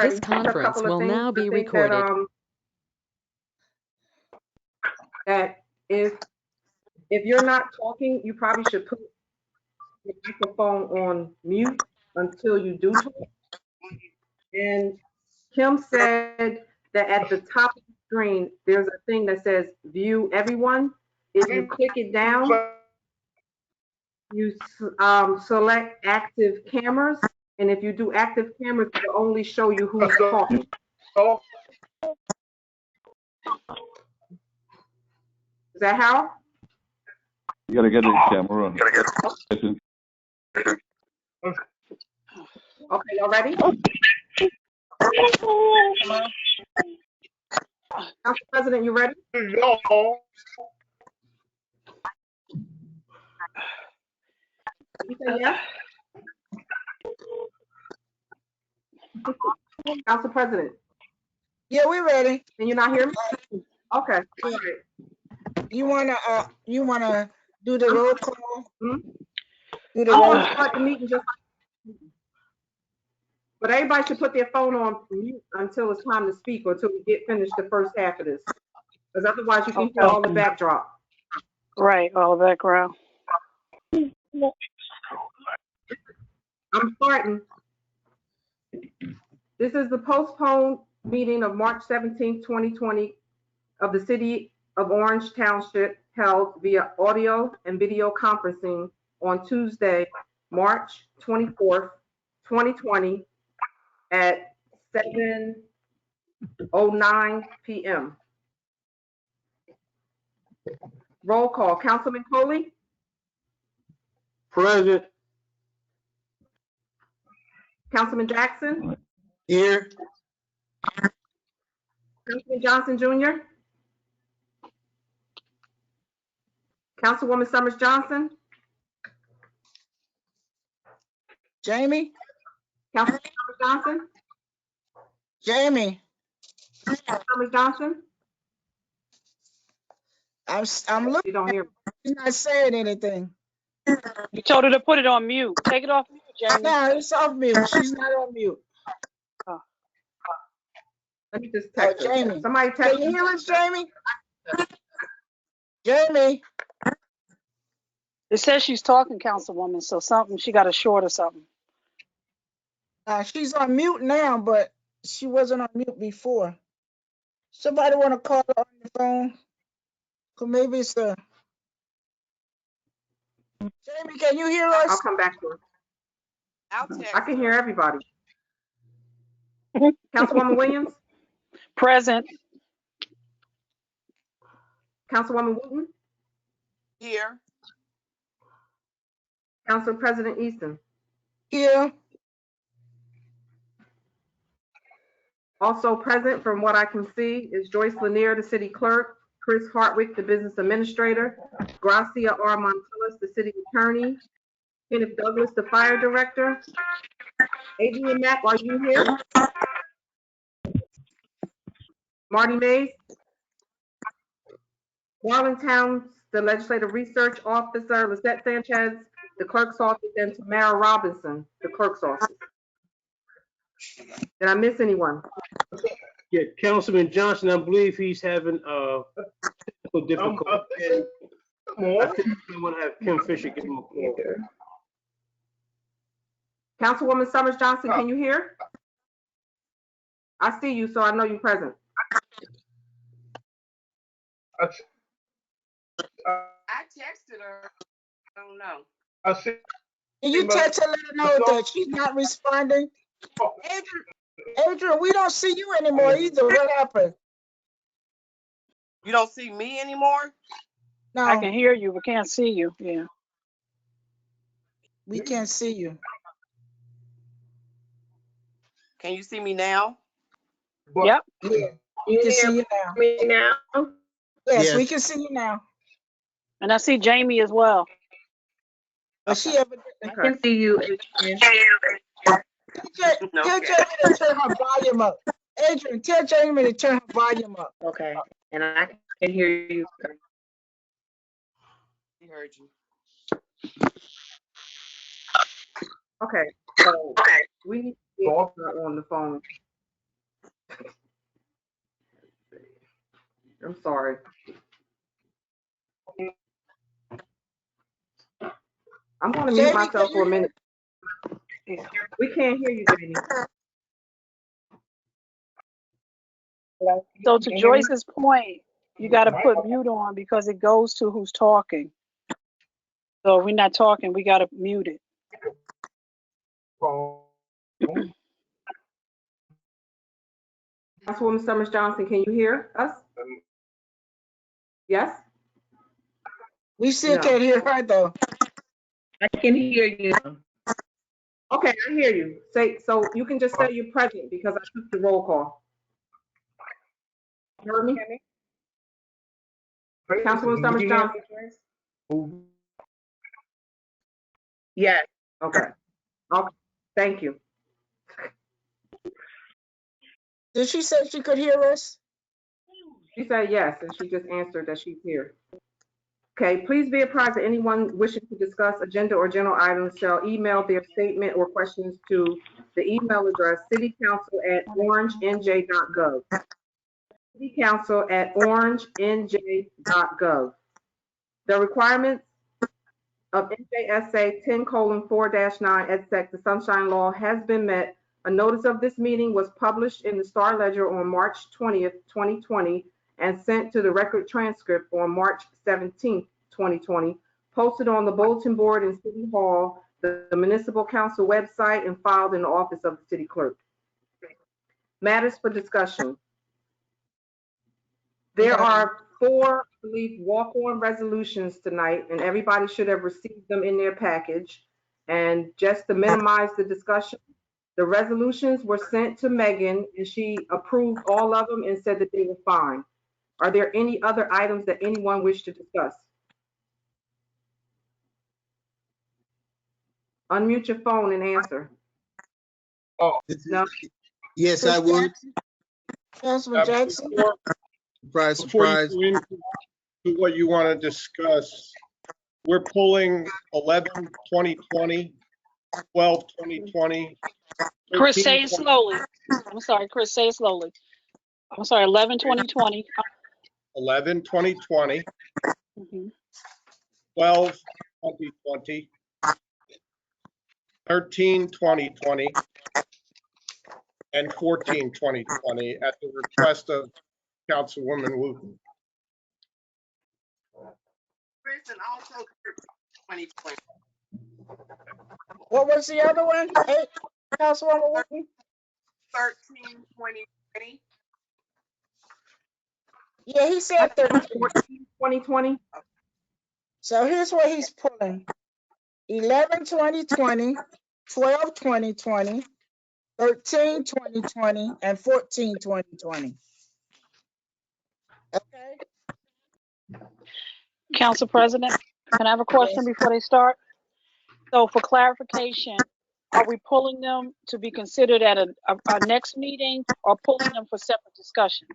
This conference will now be recorded. That if you're not talking, you probably should put your microphone on mute until you do talk. And Kim said that at the top of the screen, there's a thing that says view everyone. If you click it down, you select active cameras. And if you do active cameras, it'll only show you who's talking. Is that how? You gotta get the camera on. Okay, y'all ready? Council President, you ready? No. You say yes? Council President. Yeah, we're ready. Can you not hear me? Okay. All right. You wanna do the roll call? Hmm? Do the I roll want to start the meeting just like, but everybody should put their phone on mute until it's time to speak or until we get finished the first half of this. Because otherwise you can hear all the backdrop. Right, all the background. I'm starting. This is the postponed meeting of March 17, 2020 of the City of Orange Township held via audio and video conferencing on Tuesday, March 24th, 2020 at 7:09 p.m. Roll call. Councilman Coley? Present. Councilman Jackson? Here. Councilman Johnson Jr.? Councilwoman Summers Johnson? Jamie? Councilman Summers Johnson? Jamie? Summers Johnson? I'm looking. You don't hear me. She's not saying anything. You told her to put it on mute. Take it off mute, Jamie. No, it's off mute. She's not on mute. Let me just text her. Jamie. Somebody text Can you me. hear us, Jamie? Jamie? It says she's talking, Councilwoman, so she got a short or something. She's on mute now, but she wasn't on mute before. Somebody want to call her on the phone? Or maybe it's the... Jamie, can you hear us? I'll come back to her. I can hear everybody. Councilwoman Williams? Present. Councilwoman Wooten? Here. Council President Easton? Here. Also present, from what I can see, is Joyce Lanier, the city clerk, Chris Hartwick, the business administrator, Gracia R. Montillas, the city attorney, Kenneth Douglas, the fire director. Adrian Mack, are you here? Marty Mays? Warrentown, the legislative research officer, Lisette Sanchez, the clerk's office, and Tamara Robinson, the clerk's office. Did I miss anyone? Yeah, Councilman Johnson, I believe he's having technical difficulty. I think we want to have Kim Fisher give him a call. Councilwoman Summers Johnson, can you hear? I see you, so I know you're present. I texted her. I don't know. I see. Can you text her, let her know that she's not responding? Adrian, we don't see you anymore either. What happened? You don't see me anymore? No, I can hear you, but can't see you. Yeah. we can't see you. Can you see me now? Yep. Yeah, we can see you now. Me now? Yes, we can see you now. And I see Jamie as well. But she evidently I can see you. Tell Jamie to turn her volume up. Adrian, tell Jamie to turn her volume up. Okay, and I can hear you. He heard you. Okay, so we need to get her on the phone. I'm sorry. I'm going to mute Jamie, myself can for a you minute. We can't hear you, Jamie. Hello? So Can to you hear me? Joyce's point, you got to put mute on because it goes to who's talking. So if we're not talking, we got to mute it. Councilwoman Summers Johnson, can you hear us? Yes? We still No. can't hear her though. I can hear you. Okay, I hear you. So you can just say you're present because I took the roll call. You heard me? Councilwoman Summers Johnson? Yes. Okay. Okay. Thank you. Did she say she could hear us? She said yes, and she just answered that she's here. Okay, please be apprised that anyone wishing to discuss agenda or general items shall email their statement or questions to the email address citycouncil@orangenj.gov. citycouncil@orangenj.gov. The requirements of NJSA 10:4-9 et seq, the Sunshine Law, has been met. A notice of this meeting was published in the Star Ledger on March 20th, 2020, and sent to the record transcript on March 17th, 2020, posted on the bulletin board in City Hall, the Municipal Council website, and filed in the office of the City Clerk. Matters for discussion. There are 4, I believe, walk-on resolutions tonight, and everybody should have received them in their package. And just to minimize the discussion, the resolutions were sent to Megan, and she approved all of them and said that they were fine. Are there any other items that anyone wished to discuss? Unmute your phone and answer. Oh, No? Yes, I would. Councilman Jackson? Surprise, before you surprise. go into what you want to discuss, we're pulling 11/2020, 12/2020. Chris, say it slowly. I'm sorry, Chris, say it slowly. I'm sorry, 11/20/20. 11/2020, Mhm. 12/2020, 13/2020, and 14/2020 at the request of Councilwoman Wooten. Chris, and also 2020. What was the other one? Hey, Councilwoman Wooten? 13/2020. Yeah, he said 13. 2020? So here's what he's pulling. 11/2020, 12/2020, 13/2020, and 14/2020. Okay. Council President, can I have a question before they start? So for clarification, are we pulling them to be considered at our next meeting or pulling them for separate discussion?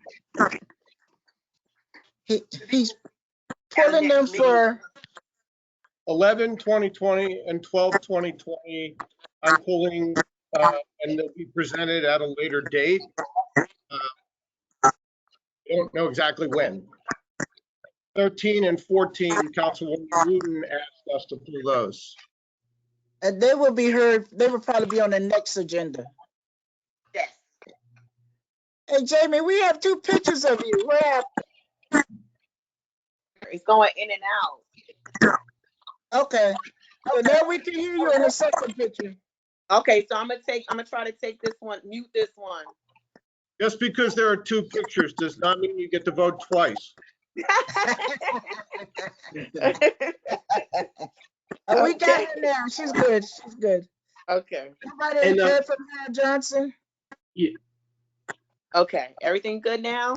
He's pulling them for 11/2020 and 12/2020, I'm pulling, and they'll be presented at a later date. I don't know exactly when. 13 and 14, Councilwoman Wooten asked us to pull those. and they will be heard. They will probably be on the next agenda. Yes. Hey, Jamie, we have 2 pictures of you. Where happened? It's going in and out. Okay. So now we can hear you in the second picture. Okay, so I'm gonna try to take this one, mute this one. Just because there are 2 pictures does not mean you get to vote twice. Oh, we got her now. She's good. She's good. Okay. Everybody And, heard from Hal Johnson? Okay. Everything good now?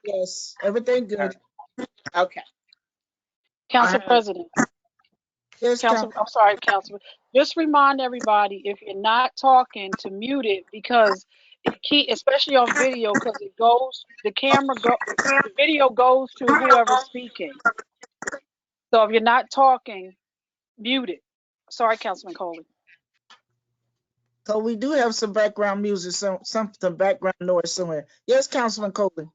Yes. Everything good. Okay. Council President, Yes, I'm sorry, Councilman. Just remind everybody, if you're not talking, to mute it because it keep, especially on video, because it goes, the video goes to whoever's speaking. So if you're not talking, mute it. Sorry, Councilman Coley. So we do have some background music, some background noise somewhere. Yes, Councilman Coley.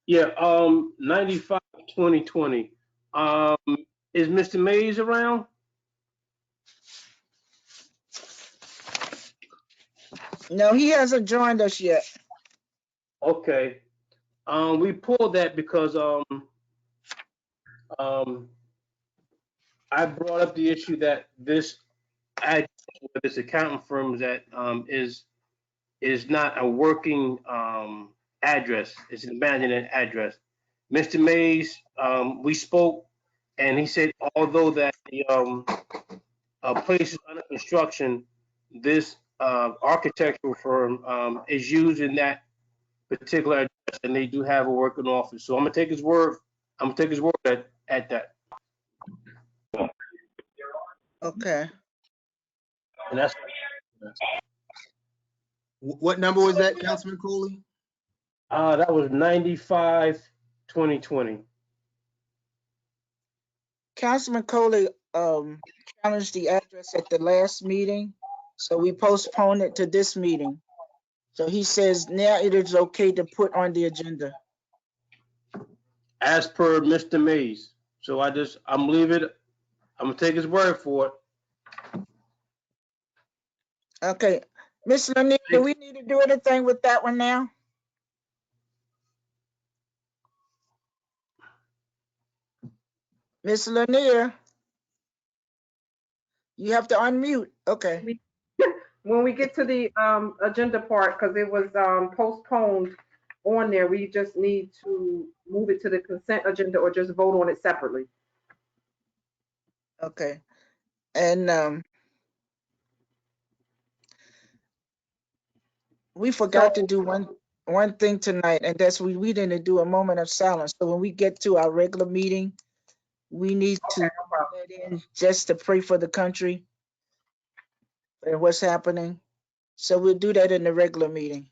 Yeah, 95-2020. Um, is Mr. Mays around? No, he hasn't joined us yet. Okay. We pulled that because I brought up the issue that this accounting firm that is not a working address. It's an abandoned address. Mr. Mays, we spoke, and he said although that the place is under construction, this architectural firm is used in that particular address, and they do have a working office. So I'm gonna take his word. I'm gonna take his word at that. Okay. And that's What number was that, Councilman Cooley? that was 95-2020. Councilman Coley challenged the address at the last meeting, so we postponed it to this meeting. So he says now it is okay to put on the agenda. As per Mr. Mays. So I'm leaving it. I'm gonna take his word for it. Okay. Ms. Lanier, do we need to do anything with that one now? Ms. Lanier, you have to unmute. Okay. When we get to the agenda part, because it was postponed on there, we just need to move it to the consent agenda or just vote on it separately. Okay. And we forgot to do one thing tonight, and that's we didn't do a moment of silence. So when we get to our regular meeting, we need to put that in just to pray for the country and what's happening. So we'll do that in the regular meeting.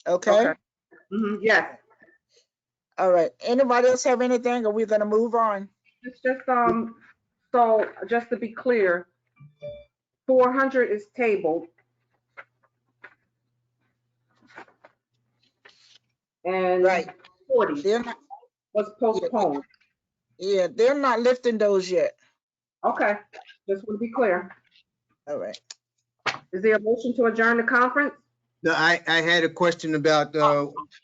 Okay? Yes. All right. Anybody else have anything, or we're gonna move on? It's just so just to be clear, 400 is tabled. And Right. 40 They're not. was postponed. Yeah, they're not lifting those yet. Okay, just want to be clear. All right. Is there a motion to adjourn the conference? No, I had a question about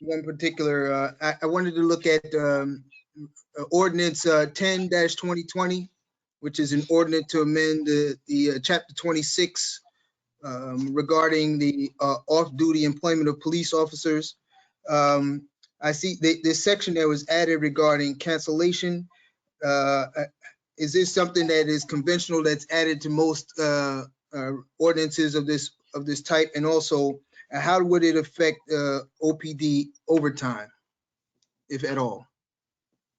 one particular, I wanted to look at ordinance 10-2020, which is an ordinance to amend the chapter 26 regarding the off-duty employment of police officers. I see this section that was added regarding cancellation. Is this something that is conventional that's added to most ordinances of this type? And also, how would it affect OPD overtime, if at all?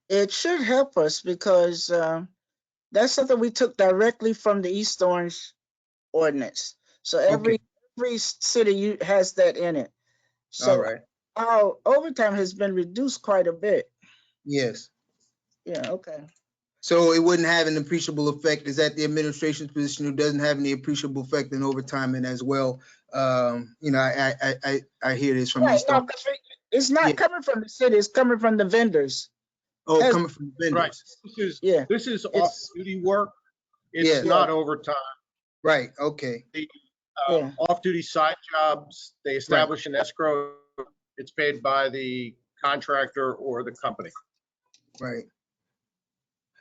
It should help us because that's something we took directly from the East Orange ordinance. So every city has that in it. So All right. our overtime has been reduced quite a bit. Yes. Yeah, okay. So it wouldn't have an appreciable effect. Is that the administration's position, who doesn't have any appreciable effect in overtime? And as well, you know, I hear this from Right, East no, Orange. 'cause it's not Yeah. coming from the city, it's coming from the vendors. Oh, Has- coming from the Right. vendors. This is off-duty work. It's Yeah. not overtime. Right. Okay. Yeah. Off-duty side jobs, they establish an escrow. It's paid by the contractor or the company. Right.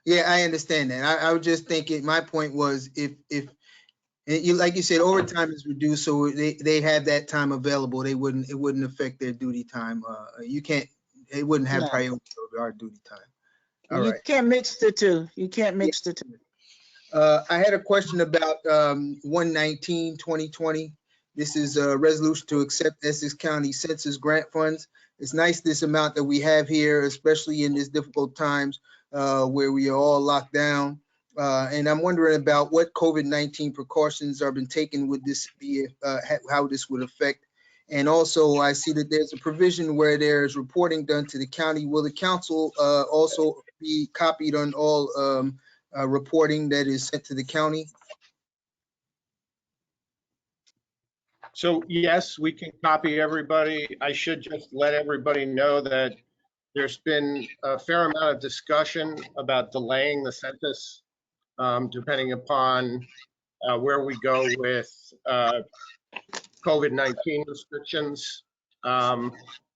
Yeah, I understand that. I was just thinking, my point was if and you, like you said, overtime is reduced, so they have that time available. It wouldn't affect their duty time. It wouldn't have No. priority over our duty time. All You right. can't mix the two. You can't mix the two. I had a question about 119-2020. This is a resolution to accept Essex County Census grant funds. It's nice, this amount that we have here, especially in these difficult times where we are all locked down. And I'm wondering about what COVID-19 precautions are been taken. Would this be how this would affect? And also, I see that there's a provision where there's reporting done to the county. Will the council also be copied on all reporting that is sent to the county? So yes, we can copy everybody. I should just let everybody know that there's been a fair amount of discussion about delaying the census, depending upon where we go with COVID-19 restrictions.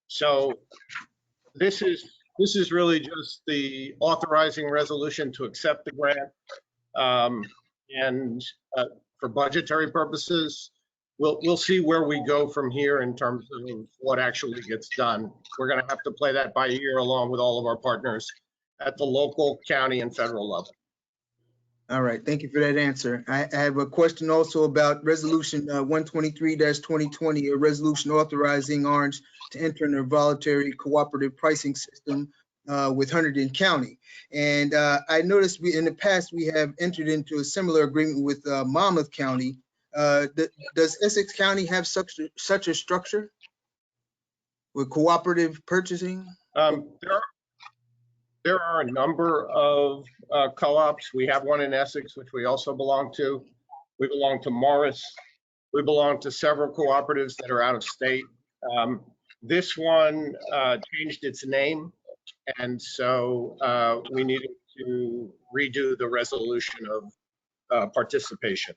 So this is really just the authorizing resolution to accept the grant. And for budgetary purposes, we'll see where we go from here in terms of what actually gets done. We're going to have to play that by ear along with all of our partners at the local, county, and federal level. All right, thank you for that answer. I have a question also about resolution 123-2020, a resolution authorizing Orange to enter into a voluntary cooperative pricing system with Hunterdon County. And I noticed in the past, we have entered into a similar agreement with Monmouth County. Does Essex County have such a structure with cooperative purchasing? There are a number of co-ops. We have one in Essex, which we also belong to. We belong to Morris. We belong to several cooperatives that are out of state. This one changed its name, and so we needed to redo the resolution of participation.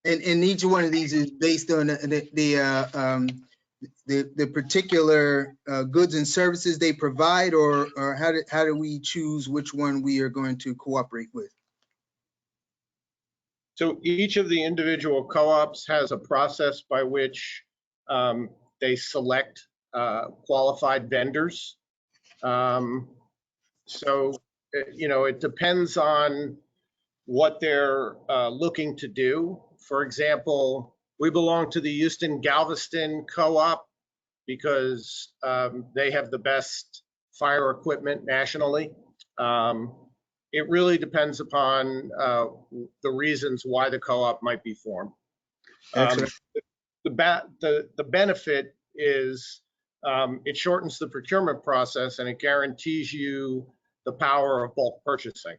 And each one of these is based on the particular goods and services they provide, or how do we choose which one we are going to cooperate with? So each of the individual co-ops has a process by which they select qualified vendors. So, it depends on what they're looking to do. For example, we belong to the Houston Galveston Co-op because they have the best fire equipment nationally. It really depends upon the reasons why the co-op might be formed. The benefit is it shortens the procurement process and it guarantees you the power of bulk purchasing.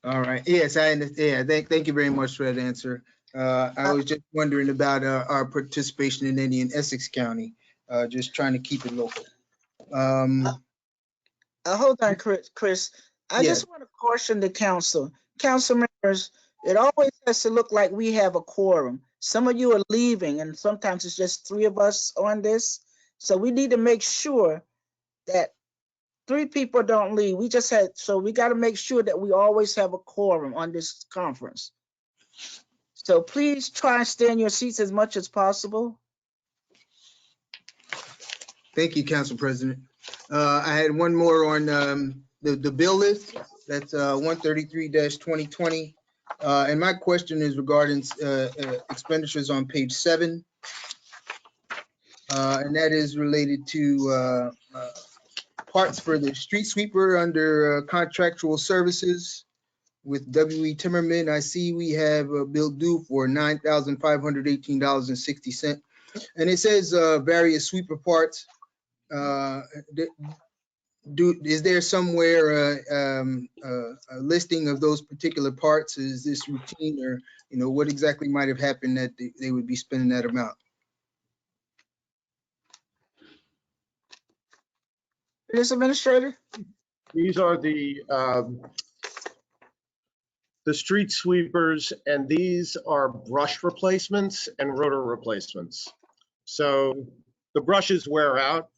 All right. Yes, I understand. Thank you very much for that answer. I was just wondering about our participation in any in Essex County, just trying to keep it local. Hold on, Chris. I just want to caution the council members. It always has to look like we have a quorum. Some of you are leaving, and sometimes it's just 3 of us on this. So we need to make sure that 3 people don't leave. We got to make sure that we always have a quorum on this conference. So please try and stay in your seats as much as possible. Thank you, Council President. I had one more on the bill list. That's 133-2020. And my question is regarding expenditures on page 7. And that is related to parts for the street sweeper under contractual services with W.E. Timmerman. I see we have a bill due for $9,518.60. And it says various sweeper parts. Is there somewhere a listing of those particular parts? Is this routine, or what exactly might have happened that they would be spending that amount? This administrator? These are the street sweepers, and these are brush replacements and rotor replacements. So the brushes wear out.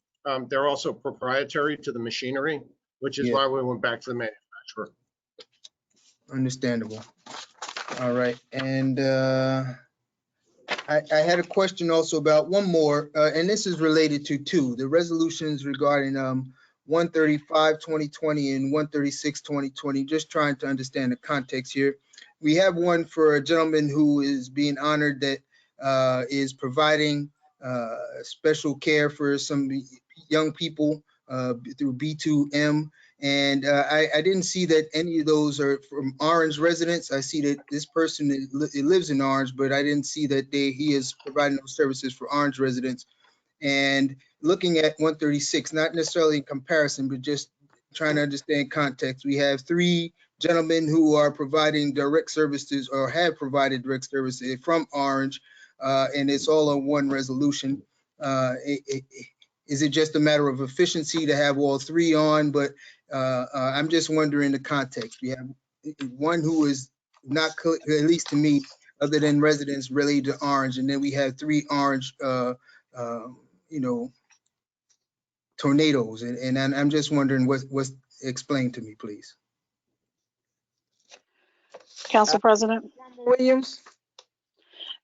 They're also proprietary to the machinery, which is why we went back to the manufacturer. Understandable. All right. And I had a question also about one more, and this is related to 2, the resolutions regarding 135-2020 and 136-2020, just trying to understand the context here. We have one for a gentleman who is being honored that is providing special care for some young people through B2M. And I didn't see that any of those are from Orange residents. I see that this person lives in Orange, but I didn't see that he is providing those services for Orange residents. And looking at 136, not necessarily in comparison, but just trying to understand context. We have 3 gentlemen who are providing direct services or have provided direct services from Orange, and it's all on one resolution. Is it just a matter of efficiency to have all three on? But I'm just wondering the context. We have one who is not, at least to me, other than residents related to Orange, and then we have three Orange, tornadoes, and I'm just wondering what's explained to me, please. Council President, Williams?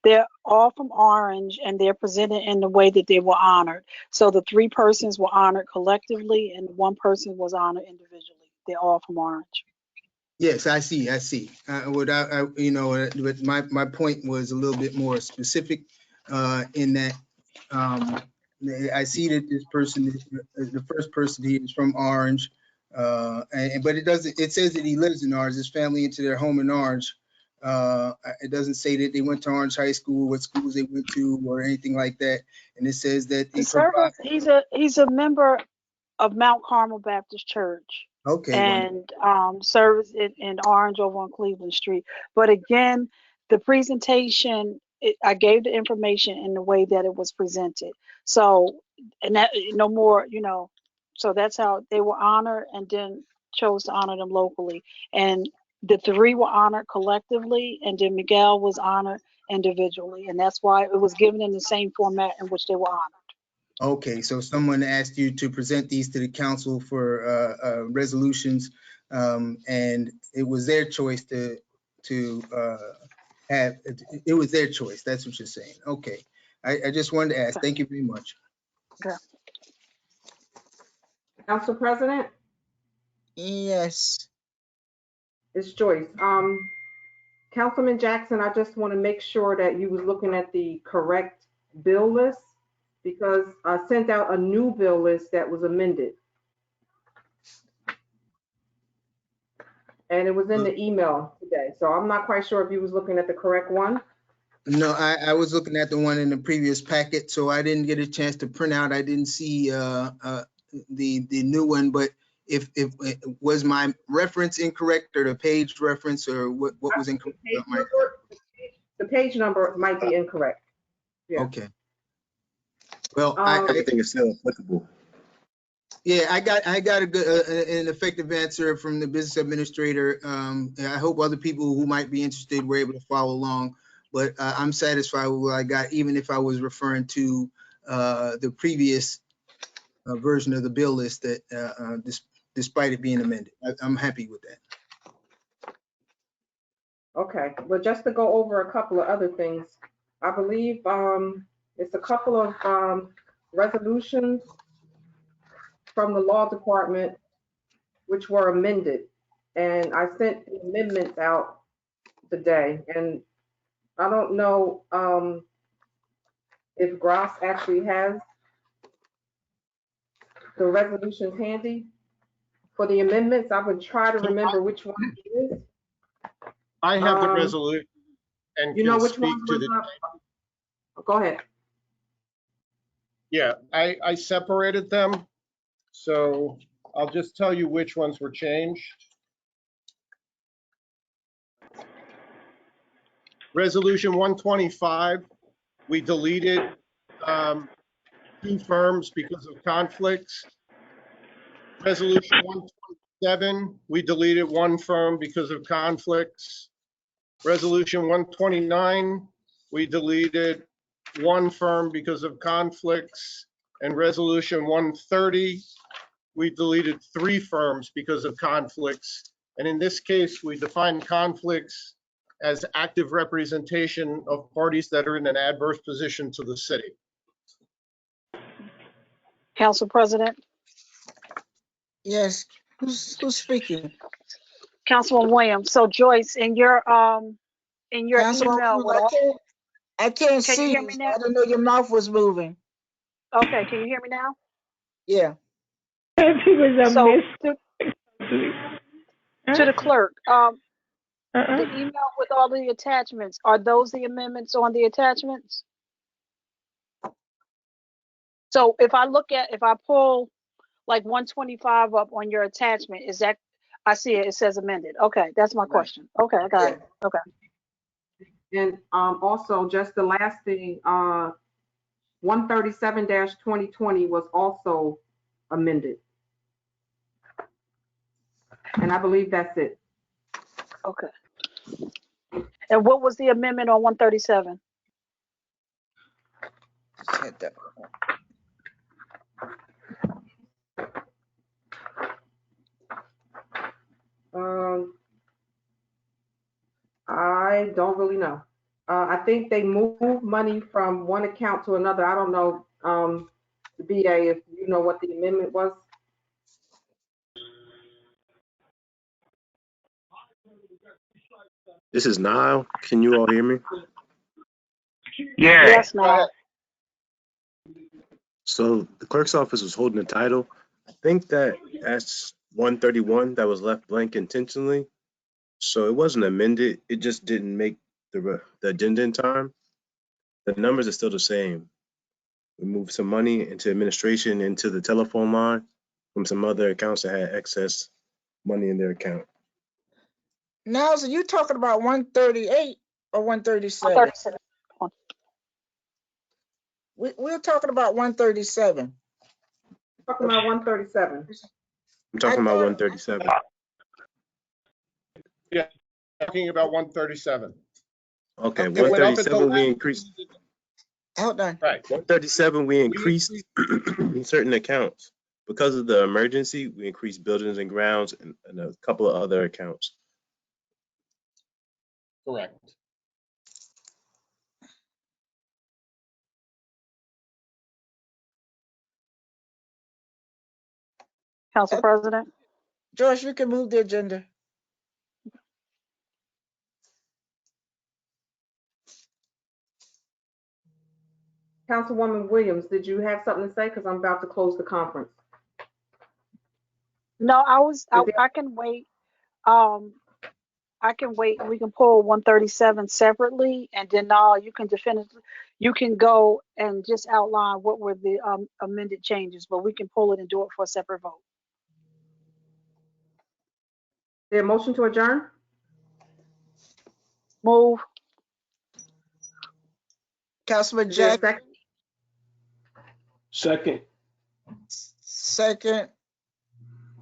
they're all from Orange and they're presented in the way that they were honored. So the 3 persons were honored collectively and 1 person was honored individually. They're all from Orange. Yes, I see. But my point was a little bit more specific in that I see that this person, the first person here is from Orange, but it says that he lives in Orange, his family into their home in Orange. It doesn't say that they went to Orange High School, what schools they went to, or anything like that. And it says that The they provide. service, he's a member of Mount Carmel Baptist Church. Okay, wonderful. And service in Orange over on Cleveland Street. But again, the presentation, I gave the information in the way that it was presented. So, and that no more, so that's how they were honored and then chose to honor them locally. And the 3 were honored collectively, and then Miguel was honored individually. And that's why it was given in the same format in which they were honored. Okay, so someone asked you to present these to the council for resolutions, and it was their choice to have, it was their choice. That's what you're saying. Okay, I just wanted to ask. Thank you very much. Okay. Council President, Yes. it's Joyce. Councilman Jackson, I just want to make sure that you was looking at the correct bill list because I sent out a new bill list that was amended. And it was in the email today. So I'm not quite sure if you was looking at the correct one. No, I was looking at the one in the previous packet, so I didn't get a chance to print out. I didn't see the new one, but if was my reference incorrect or the page reference or what was incorrect? The page number might be incorrect. Yeah. Okay. Well, Everything is still applicable. yeah, I got a good an effective answer from the business administrator. I hope other people who might be interested were able to follow along, but I'm satisfied with what I got, even if I was referring to the previous version of the bill list that despite it being amended. I'm happy with that. Okay, well, just to go over a couple of other things, I believe it's a couple of resolutions from the law department which were amended, and I sent the amendments out today, and I don't know if Gross actually has the resolutions handy for the amendments. I would try to remember which one it is. I have the resolution and You know can which speak ones to was the. up? Go ahead. Yeah, I separated them. So I'll just tell you which ones were changed. Resolution 125, we deleted 2 firms because of conflicts. Resolution 127, we deleted 1 firm because of conflicts. Resolution 129, we deleted 1 firm because of conflicts. And resolution 130, we deleted 3 firms because of conflicts. And in this case, we define conflicts as active representation of parties that are in an adverse position to the city. Council President, Yes. Who's speaking? Councilman Williams. So Joyce, in your Councilman email, Williams, I can't can you see hear you. me So now? I didn't know your mouth was moving. Okay, can you hear me now? Yeah. He was a So miss. to the clerk, the email with all the attachments, are those the amendments on the attachments? So if I pull like 125 up on your attachment, I see it. It says amended. Okay, that's my question. Okay, I got it. Okay. And also, just the last thing, 137-2020 was also amended. And I believe that's it. Okay. And what was the amendment on 137? Just hit that. I don't really know. I think they moved money from one account to another. I don't know, the BA, if you know what the amendment was. This is Niall. Can you all hear me? Yeah. Yes, no. So the clerk's office was holding the title. I think that's 131 that was left blank intentionally. So it wasn't amended. It just didn't make the agenda in time. The numbers are still the same. We moved some money into administration into the telephone line from some other accounts that had excess money in their account. Now, so you talking about 138 or 137? 137. We're talking about 137. Talking about 137. I'm talking I about thought- 137. Yeah, talking about 137. Okay, It went up until 137 we increased. Hold on. Right. 137 we increased in certain accounts. Because of the emergency, we increased buildings and grounds and a couple of other accounts. Correct. Council President. Joyce, you can move the agenda. Councilwoman Williams, did you have something to say? Because I'm about to close the conference. No, I can wait. I can wait. We can pull 137 separately, and then you can go and just outline what were the amended changes, but we can pull it and do it for a separate vote. Is there a motion to adjourn? Move. Councilman Is there a Jack, second? Second. second.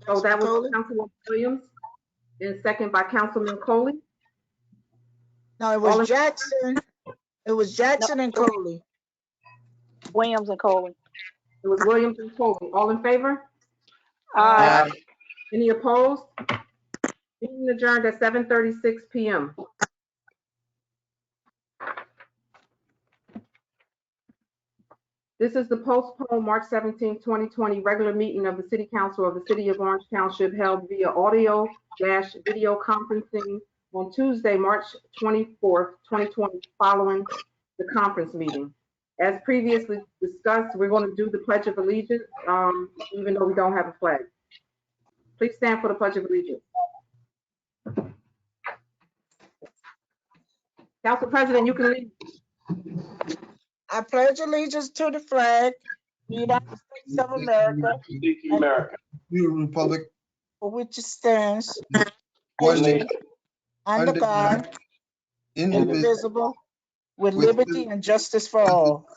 So that was Coley? Councilwoman Williams, and second by Councilman Coley. No, it All was in- Jackson. It was Jackson and Coley. Williams and Coley. It was Williams and Coley. All in favor? Aye. Any opposed? Meeting adjourned at 7:36 p.m. This is the postponed March 17, 2020 regular meeting of the City Council of the City of Orange Township held via audio/video conferencing on Tuesday, March 24th, 2020, following the conference meeting. As previously discussed, we're going to do the Pledge of Allegiance, even though we don't have a flag. Please stand for the Pledge of Allegiance. Council President, you can leave. I pledge allegiance to the flag, the United States of America, America. Republic, for which it stands, one nation, under God, indivisible, indivisible, with with liberty and justice for all.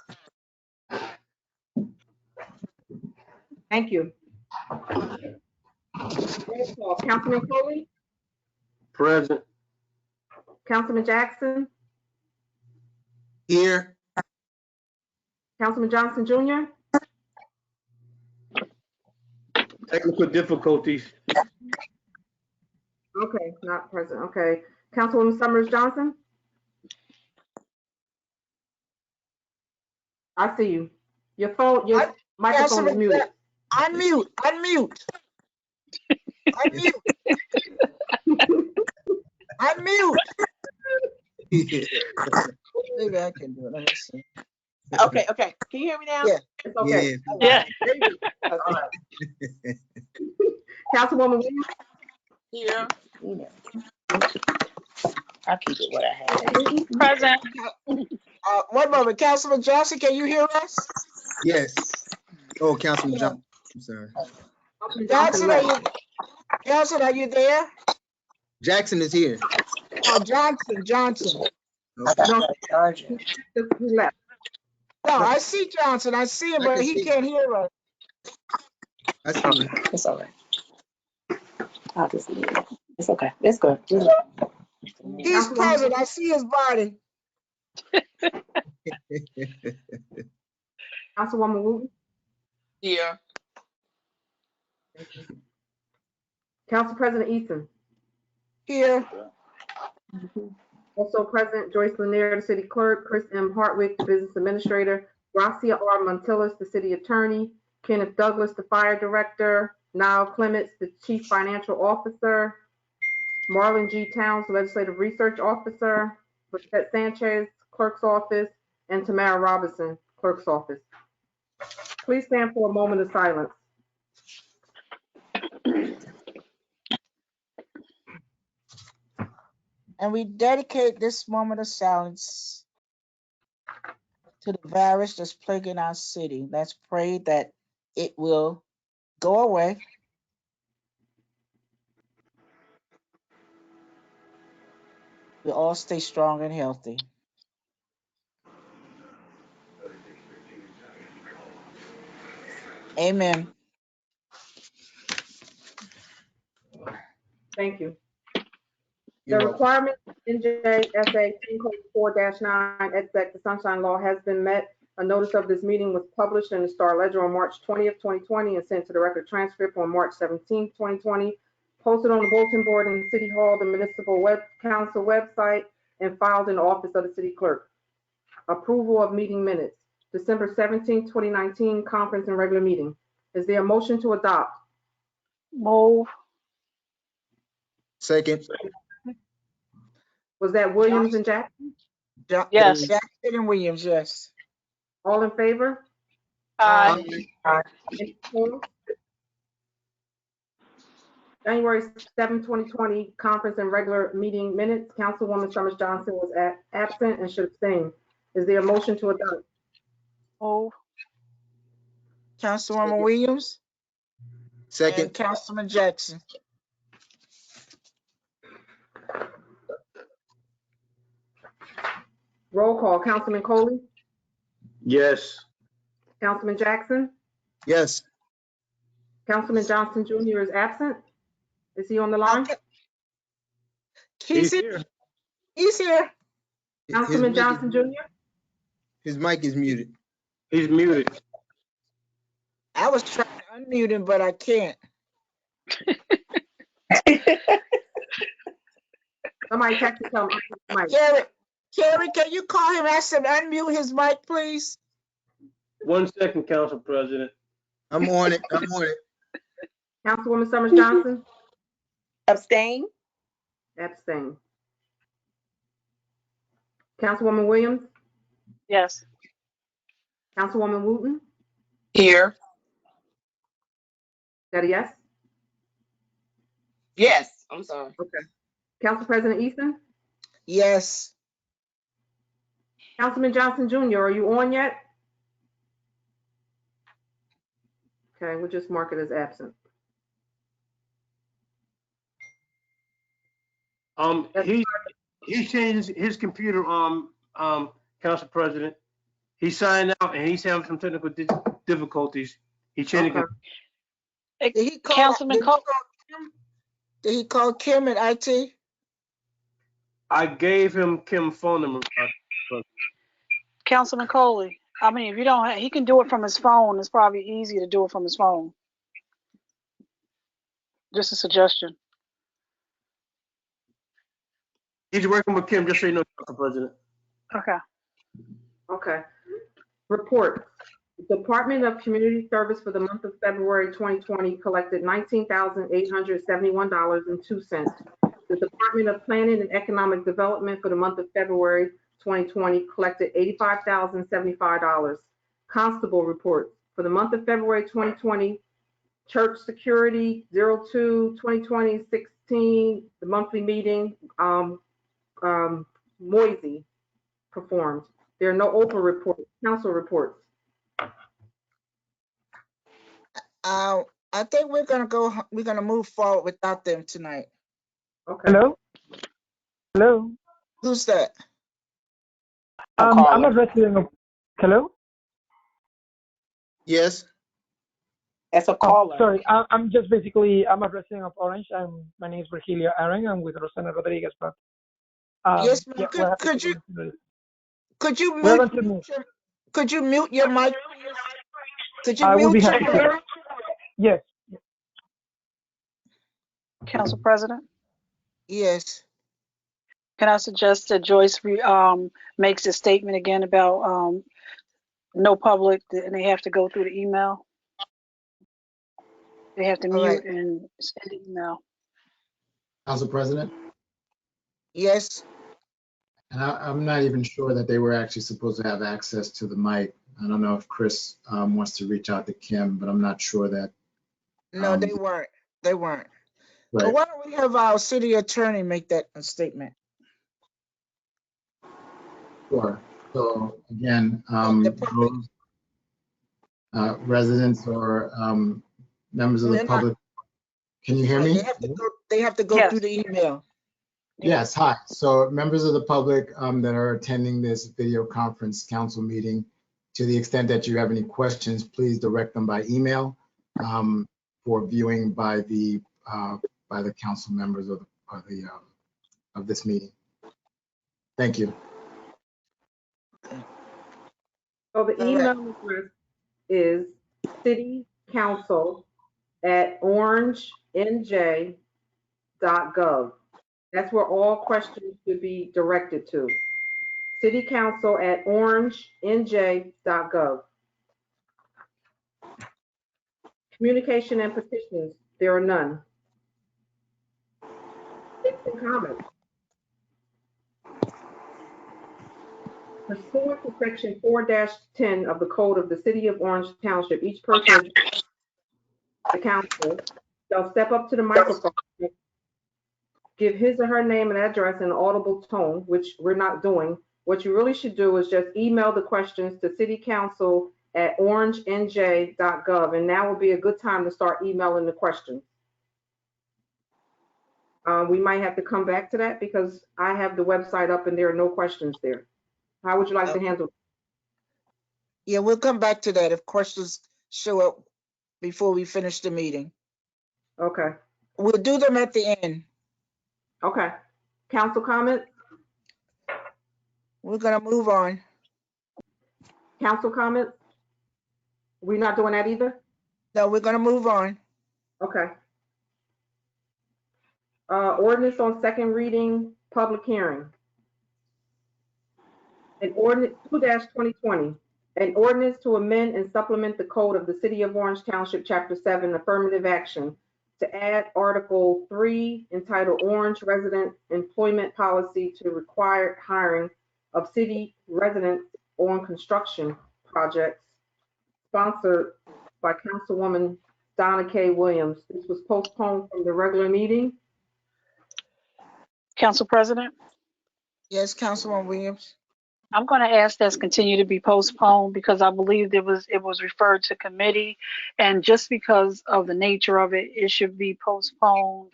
Thank you. Roll call. Councilman Coley, Present. Councilman Jackson, here. Councilman Johnson Jr., Technical difficulties. okay, not present, okay. Councilwoman Summers Johnson? I see you. Your phone, your microphone is muted. Unmute, unmute. Unmute, unmute. Maybe I can do it. Let me see. Okay, okay. Can you hear me now? Yeah. It's okay. Yeah. All right. Councilwoman Williams? Here. I'll keep it what I have. Present. One moment, Councilman Johnson, can you hear us? Yes. Oh, Councilman Johnson. I'm sorry. Councilman Johnson, Johnson Nelson, are you there? Jackson is here. Oh, Johnson. Okay. No, he left. No, I see Johnson. I see him, I but can he see. can't hear us. I see you. It's all right. I'll just leave it. It's okay. It's good. He's present. I see his body. Councilwoman Wooten, Here. Council President Easton, Here. also present Joyce Lanier, the city clerk, Chris M. Hartwick, the business administrator, Gracia R. Montillis, the city attorney, Kenneth Douglas, the fire director, Niall Clements, the chief financial officer, Marlon G. Towns, legislative research officer, Lisette Sanchez, clerk's office, and Tamara Robinson, clerk's office. Please stand for a moment of silence. And we dedicate this moment of silence to the virus that's plaguing our city. Let's pray that it will go away. We all stay strong and healthy. Amen. Thank you. You're The welcome. requirement NJSA 10:4-9 exec the Sunshine Law has been met. A notice of this meeting was published in the Star Ledger on March 20th, 2020, and sent to the record transcript on March 17th, 2020. Posted on the bulletin board in the City Hall, the Municipal Web Council website, and filed in the office of the City Clerk. Approval of meeting minutes. December 17th, 2019, conference and regular meeting. Is there a motion to adopt? Move. Second. Was that Williams and Jackson? Yes. Jackson and Williams, yes. All in favor? Aye. Any opposed? January 7, 2020, conference and regular meeting minutes. Councilwoman Summers Johnson was absent and should abstain. Is there a motion to adopt? Move. Councilwoman Williams Second. and Councilman Jackson. Roll call. Councilman Coley? Yes. Councilman Jackson? Yes. Councilman Johnson Jr. is absent. Is he on the line? He's here. He's here. Councilman Johnson Jr.? His mic is muted. He's muted. I was trying to unmute him, but I can't. Somebody text me, tell him Mike. Carrie, can you call him and ask him to unmute his mic, please? 1 second, Council President. I'm on it. Councilwoman Summers Johnson? Abstain? Abstain. Councilwoman Williams? Yes. Councilwoman Wooten? Here. Is that a yes? Yes. I'm sorry. Okay. Council President Easton? Yes. Councilman Johnson Jr., are you on yet? Okay, we'll just mark it as absent. He changed his computer, Council President. He signed out and he's having some technical difficulties. He changed Okay. Did he call, Councilman did he call Kim at IT? I gave him Kim's phone number. Councilman Coley. I mean, if you don't have, he can do it from his phone. It's probably easier to do it from his phone. Just a suggestion. He's working with Kim, just so you know, Council President. Okay. Okay. Report. The Department of Community Service for the month of February 2020 collected $19,871.02. The Department of Planning and Economic Development for the month of February 2020 collected $85,075. Constable report. For the month of February 2020, Church Security 02-2020-16, the monthly meeting, Moisey performed. There are no open reports, council reports. I think we're gonna move forward without them tonight. Okay. Hello? Hello? Who's that? I'm addressing a, hello? Yes. That's a Oh, caller. sorry. I'm just basically, I'm addressing of Orange. My name is Virgilio Aaron. I'm with Rosana Rodriguez, but Yes, ma'am. yeah, we're happy Could to you continue this. could you We're mute going to move. could you mute your mic, please? Could you I will be mute your happy mic? to. Yes. Council President, Yes. can I suggest that Joyce makes a statement again about no public, and they have to go through the email? They have to All right. mute and send the email. Council President, Yes. and I'm not even sure that they were actually supposed to have access to the mic. I don't know if Chris wants to reach out to Kim, but I'm not sure that. No, they weren't. They weren't. But Right. why don't we have our city attorney make that statement? Sure. So again, The public. those residents or members of the We're not- public, can you hear Right, me? they have to go Yes. through the email. Yes, hi. So members of the public that are attending this video conference council meeting, to the extent that you have any questions, please direct them by email for viewing by the council members of this meeting. Thank you. So the All email address is citycouncil@orangenj.gov. That's where all questions should be directed to. citycouncil@orangenj.gov. Communication and petitions, there are none. Citizen comments. Pursuant to section 4-10 of the Code of the City of Orange Township, each person addressing the council shall step up to the microphone, give his or her name and address in an audible tone, which we're not doing. What you really should do is just email the questions to citycouncil@orangenj.gov, and now would be a good time to start emailing the questions. We might have to come back to that because I have the website up and there are no questions there. How would you like to handle it? Yeah, we'll come back to that if questions show up before we finish the meeting. Okay. We'll do them at the end. Okay. Council comments? We're gonna move on. Council comments? We're not doing that either? No, we're gonna move on. Okay. Ordinance on second reading, public hearing. An ordinance 2-2020, an ordinance to amend and supplement the code of the City of Orange Township, Chapter 7, Affirmative Action, to add Article 3 entitled Orange Resident Employment Policy to require hiring of city residents on construction projects, sponsored by Councilwoman Donna K. Williams. This was postponed from the regular meeting. Council President, Yes, Councilwoman Williams. I'm going to ask this continue to be postponed because I believe it was referred to committee, and just because of the nature of it, it should be postponed.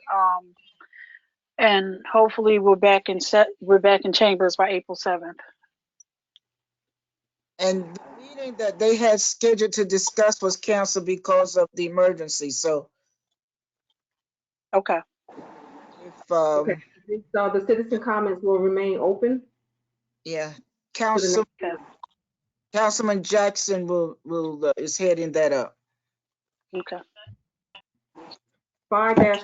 And hopefully we're back in chambers by April 7th. And the meeting that they had scheduled to discuss was canceled because of the emergency. So Okay. if Okay. So the citizen comments will remain open. yeah, To the Councilman Jackson is heading that up. Okay. 5-,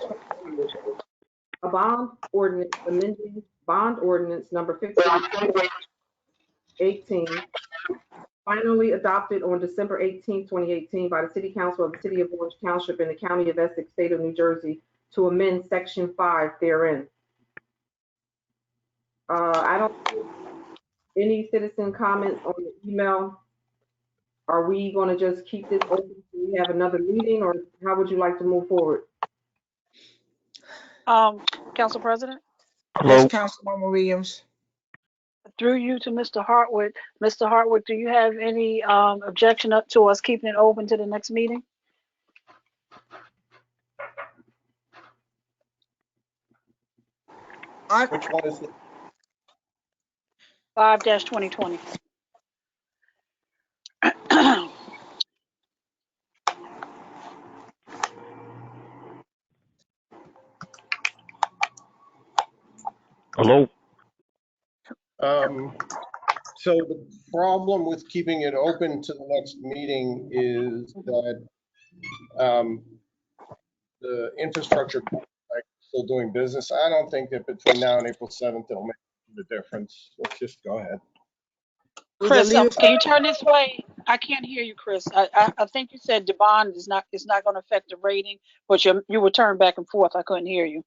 a bond ordinance amending bond ordinance number 1518, finally adopted on December 18, 2018 by the City Council of the City of Orange Township in the County of Essex, State of New Jersey, to amend Section 5 therein. I don't see any citizen comments on the email. Are we going to just keep this open till we have another meeting, or how would you like to move forward? Council President, Yes, Councilwoman Williams. through you to Mr. Hartwood. Mr. Hartwood, do you have any objection up to us keeping it open to the next meeting? Which one is it? 5-2020. Hello? So the problem with keeping it open to the next meeting is that the infrastructure is still doing business. I don't think that between now and April 7th, it'll make the difference. Let's just go ahead. Chris, can you turn this way? I can't hear you, Chris. I think you said the bond is not going to affect the rating, but you were turned back and forth. I couldn't hear you.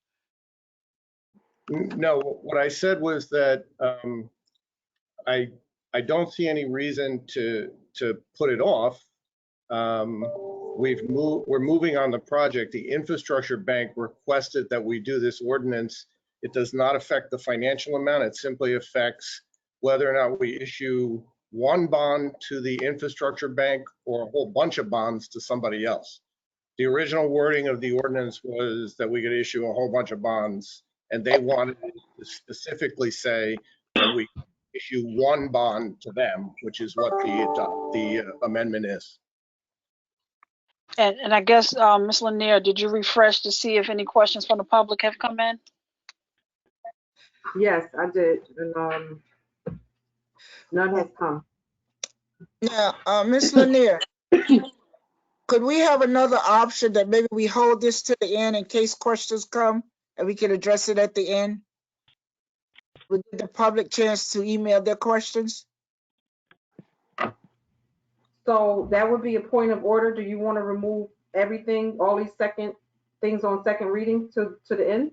No, what I said was that I don't see any reason to put it off. We're moving on the project. The infrastructure bank requested that we do this ordinance. It does not affect the financial amount. It simply affects whether or not we issue one bond to the infrastructure bank or a whole bunch of bonds to somebody else. The original wording of the ordinance was that we could issue a whole bunch of bonds, and they wanted to specifically say that we issue one bond to them, which is what the amendment is. And I guess, Ms. Lanier, did you refresh to see if any questions from the public have come in? Yes, I did, and none has come. Now, Ms. Lanier, could we have another option that maybe we hold this to the end in case questions come and we can address it at the end? Would give the public chance to email their questions? So that would be a point of order. Do you want to remove everything, all these things on second reading to the end?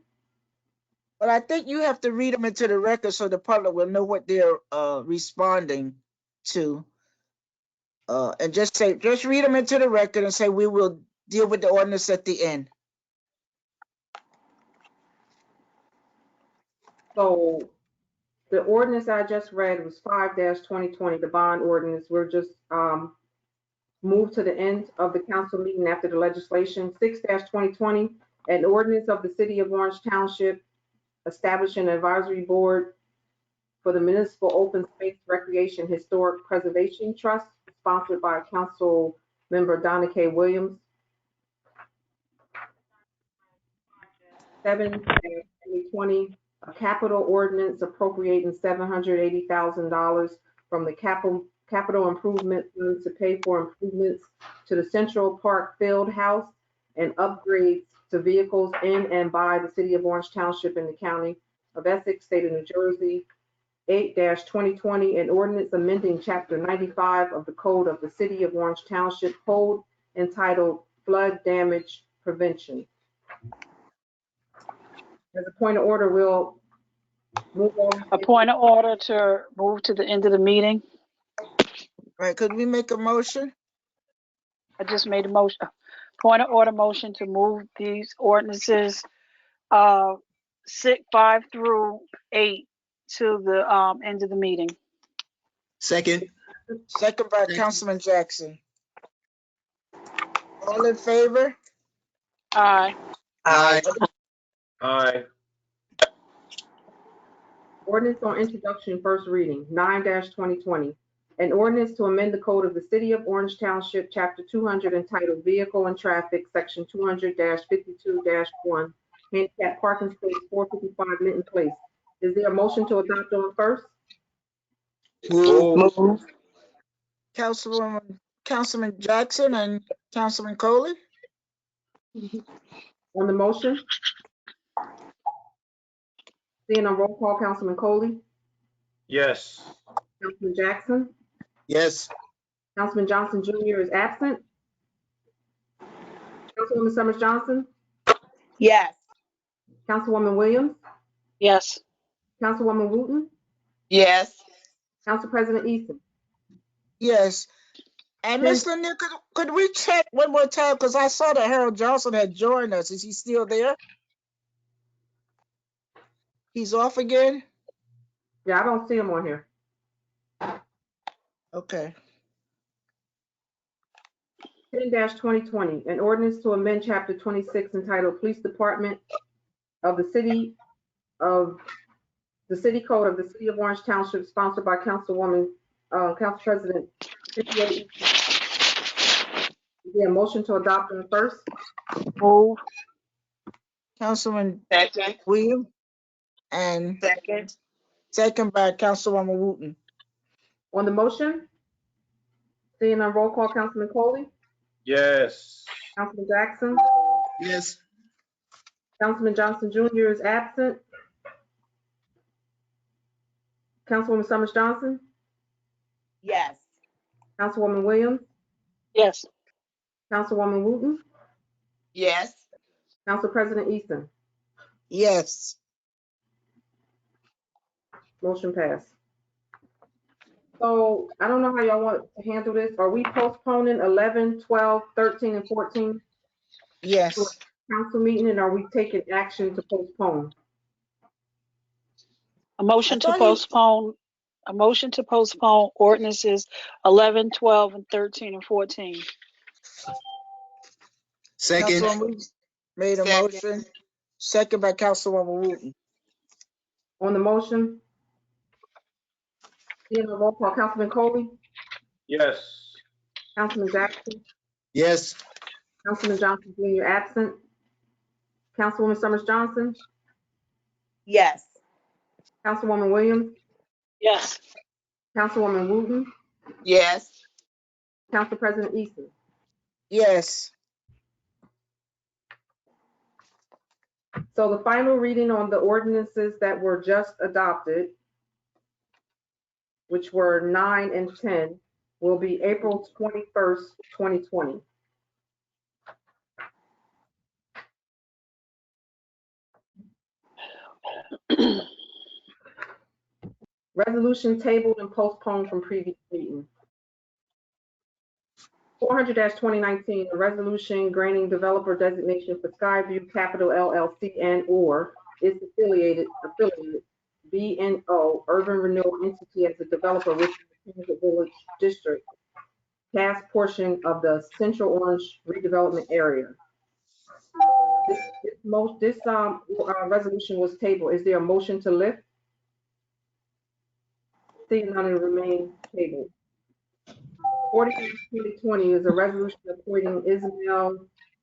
But I think you have to read them into the record so the public will know what they're responding to. And just read them into the record and say, we will deal with the ordinance at the end. So the ordinance I just read was 5-2020, the bond ordinance. We're just moved to the end of the council meeting after the legislation. 6-2020, an ordinance of the city of Orange Township establishing an advisory board for the Municipal Open Space Recreation Historic Preservation Trust, sponsored by Council Member Donna K. Williams. 7-2020, a capital ordinance appropriating $780,000 from the capital improvement fund to pay for improvements to the Central Park Field House and upgrades to vehicles in and by the city of Orange Township in the county of Essex, state of New Jersey. 8-2020, an ordinance amending chapter 95 of the code of the city of Orange Township code entitled Flood Damage Prevention. As a point of order, we'll move on. A point of order to move to the end of the meeting. Right, could we make a motion? I just made a motion. Point of order motion to move these ordinances 5 through 8 to the end of the meeting. Second. Second by Councilman Jackson. All in favor? Aye. Aye. Aye. Ordinance on introduction, first reading, 9-2020. An ordinance to amend the code of the city of Orange Township, chapter 200, entitled Vehicle and Traffic, section 200-52-1, handicap parking space 455 Linton Place. Is there a motion to adopt on first? Move. Councilman Jackson and Councilman Coley? On the motion? Seeing on roll call, Councilman Coley, Yes. Councilman Jackson, Yes. Councilman Johnson Jr. is absent. Councilwoman Summers Johnson, Yes. Councilwoman Williams, Yes. Councilwoman Wooten, Yes. Council President Easton. Yes. And Ms. Lanier, could we check one more time? Because I saw that Harold Johnson had joined us. Is he still there? He's off again? Yeah, I don't see him on here. Okay. 10-2020, an ordinance to amend chapter 26 entitled Police Department of the City of the city code of the city of Orange Township, sponsored by Council President. Is there a motion to adopt on the first? Move. Councilman Second. Williams, and Second. second by Councilwoman Wooten. On the motion? Seeing none, roll call, Councilman Coley, Yes. Councilman Jackson, Yes. Councilman Johnson Jr. is absent. Councilwoman Summers Johnson, Yes. Councilwoman Williams, Yes. Councilwoman Wooten, Yes. Council President Easton. Yes. Motion passed. So I don't know how y'all want to handle this. Are we postponing 11, 12, 13, and 14 Yes. council meeting, and are we taking action to postpone? A motion to I thought you- postpone. A motion to postpone ordinances 11, 12, and 13 and 14. Second. Councilwoman Wooten made a Second. motion, second by Councilwoman Wooten. On the motion? Seeing none, roll call, Councilman Coley, Yes. Councilman Jackson, Yes. Councilman Johnson Jr. absent. Councilwoman Summers Johnson, Yes. Councilwoman Williams, Yes. Councilwoman Wooten, Yes. Council President Easton. Yes. So the final reading on the ordinances that were just adopted, which were 9 and 10, will be April 21st, 2020. Resolution tabled and postponed from previous meeting. 400-2019, a resolution granting developer designation for Skyview Capital LLC and/or its affiliated B&O Urban Renewal Entity as a developer within the Transit Village District, past portion of the Central Orange redevelopment area. This resolution was tabled. Is there a motion to lift? Seeing none, it remain tabled. 40-2020 is a resolution appointing Ismael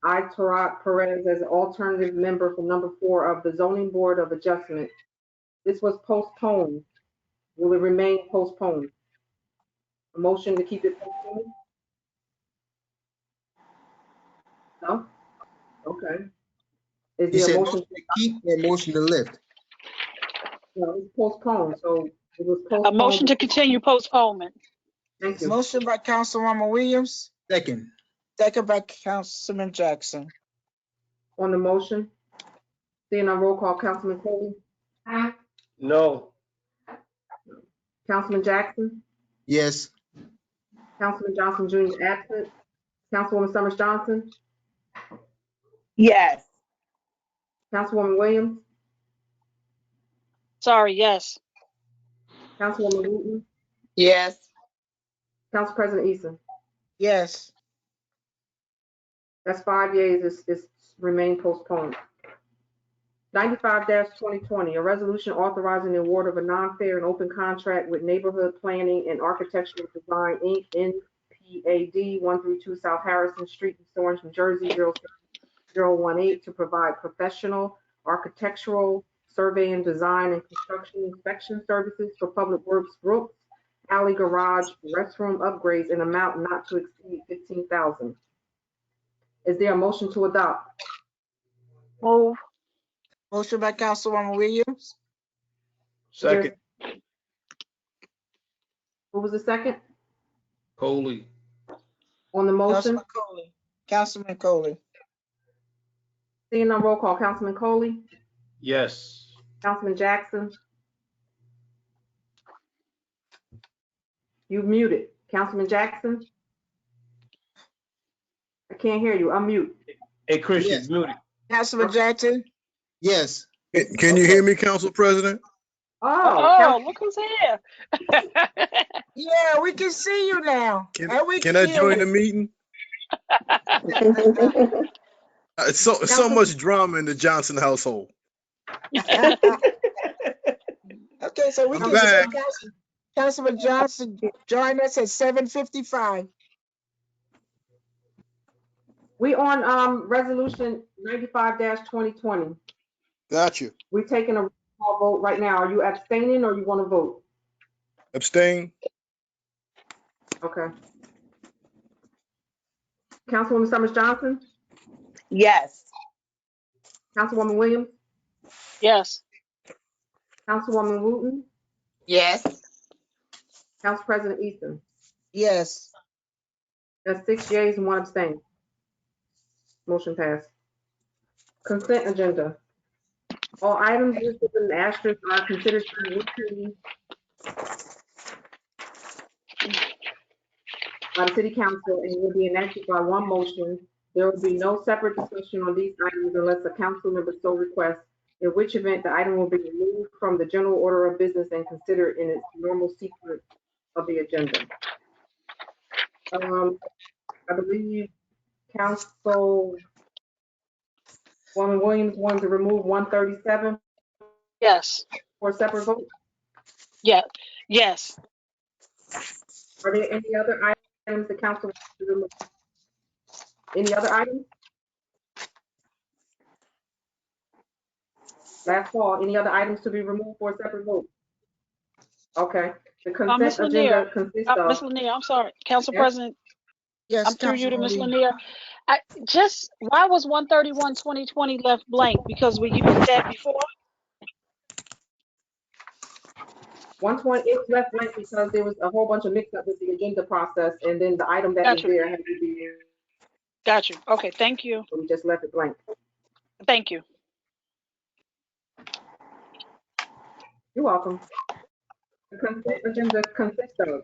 Itarat Perez as an alternative member for number 4 of the Zoning Board of Adjustment. This was postponed. Will it remain postponed? A motion to keep it postponed? No? Okay. Is You there a said motion? motion to keep or motion to lift? No, it's postponed, so it was A postponed. motion to continue postponement. Thank you. Motion by Councilwoman Williams, Second. second by Councilman Jackson. On the motion, seeing none, roll call, Councilman Coley, No. Councilman Jackson, Yes. Councilman Johnson Jr. absent, Councilwoman Summers Johnson, Yes. Councilwoman Williams, Sorry, yes. Councilwoman Wooten, Yes. Council President Easton. Yes. That's 5 yeas, it's remain postponed. 95-2020, a resolution authorizing the award of a non-fair and open contract with Neighborhood Planning and Architectural Design, Inc., NPAD 132 South Harrison Street, East Orange, New Jersey, 07018, to provide professional architectural survey and design and construction inspection services for Public Works Brooks Alley Garage restroom upgrades in amount not to exceed $15,000. Is there a motion to adopt? Move. Motion by Councilwoman Williams, Second. Who was the second? Coley. On the motion, Councilman Coley. Councilman Coley. seeing none, roll call. Councilman Coley, Yes. Councilman Jackson. You muted. Councilman Jackson? I can't hear you. Unmute. Hey, Chris, Yes. you're muted. Councilman Jackson? Yes. Can you hear me, Council President? Oh, look who's here. Yeah, we can see you now. And we Can I hear join you. the meeting? So much drama in the Johnson household. Okay, so we I'm can back. say Councilman Johnson join us at 7:55. We on resolution 95-2020. Got you. We're taking a roll call vote right now. Are you abstaining or you want to vote? Abstain. Okay. Councilwoman Summers Johnson, Yes. Councilwoman Williams, Yes. Councilwoman Wooten, Yes. Council President Easton. Yes. That's 6 yeas and 1 abstain. Motion passed. Consent agenda. All items listed in the asterisk are considered to be routine by the City Council and will be enacted by one motion. There will be no separate discussion on these items unless a council member so requests, in which event the item will be removed from the general order of business and considered in its normal sequence of the agenda. I believe Councilwoman Williams wanted to remove 137 Yes. for a separate vote. Yeah. Yes. Are there any other items the council wants to remove? Any other items? Last call. Any other items to be removed for a separate vote? Okay. The consent Ms. agenda Lanier, consists Ms. of. Lanier, I'm sorry, Council Yes. President, Yes, I'm through you to Councilwoman Ms. Lee. Lanier. Why was 131-2020 left blank? Because we used that before? 120, it's left blank because there was a whole bunch of mix up with the agenda process, and then the item that was Got you. there had to be, Got you. Okay, thank you. so we just left it blank. Thank you. You're welcome. The consent agenda consists of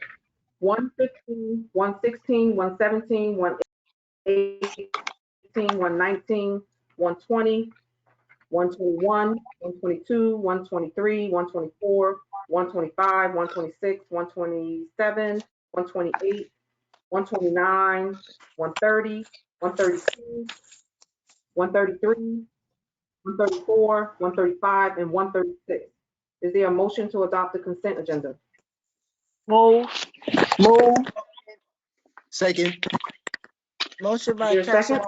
115, 116, 117, 118, 119, 120, 121, 122, 123, 124, 125, 126, 127, 128, 129, 130, 132, 133, 134, 135, and 136. Is there a motion to adopt the consent agenda? Move. Second. Motion Is by there a second?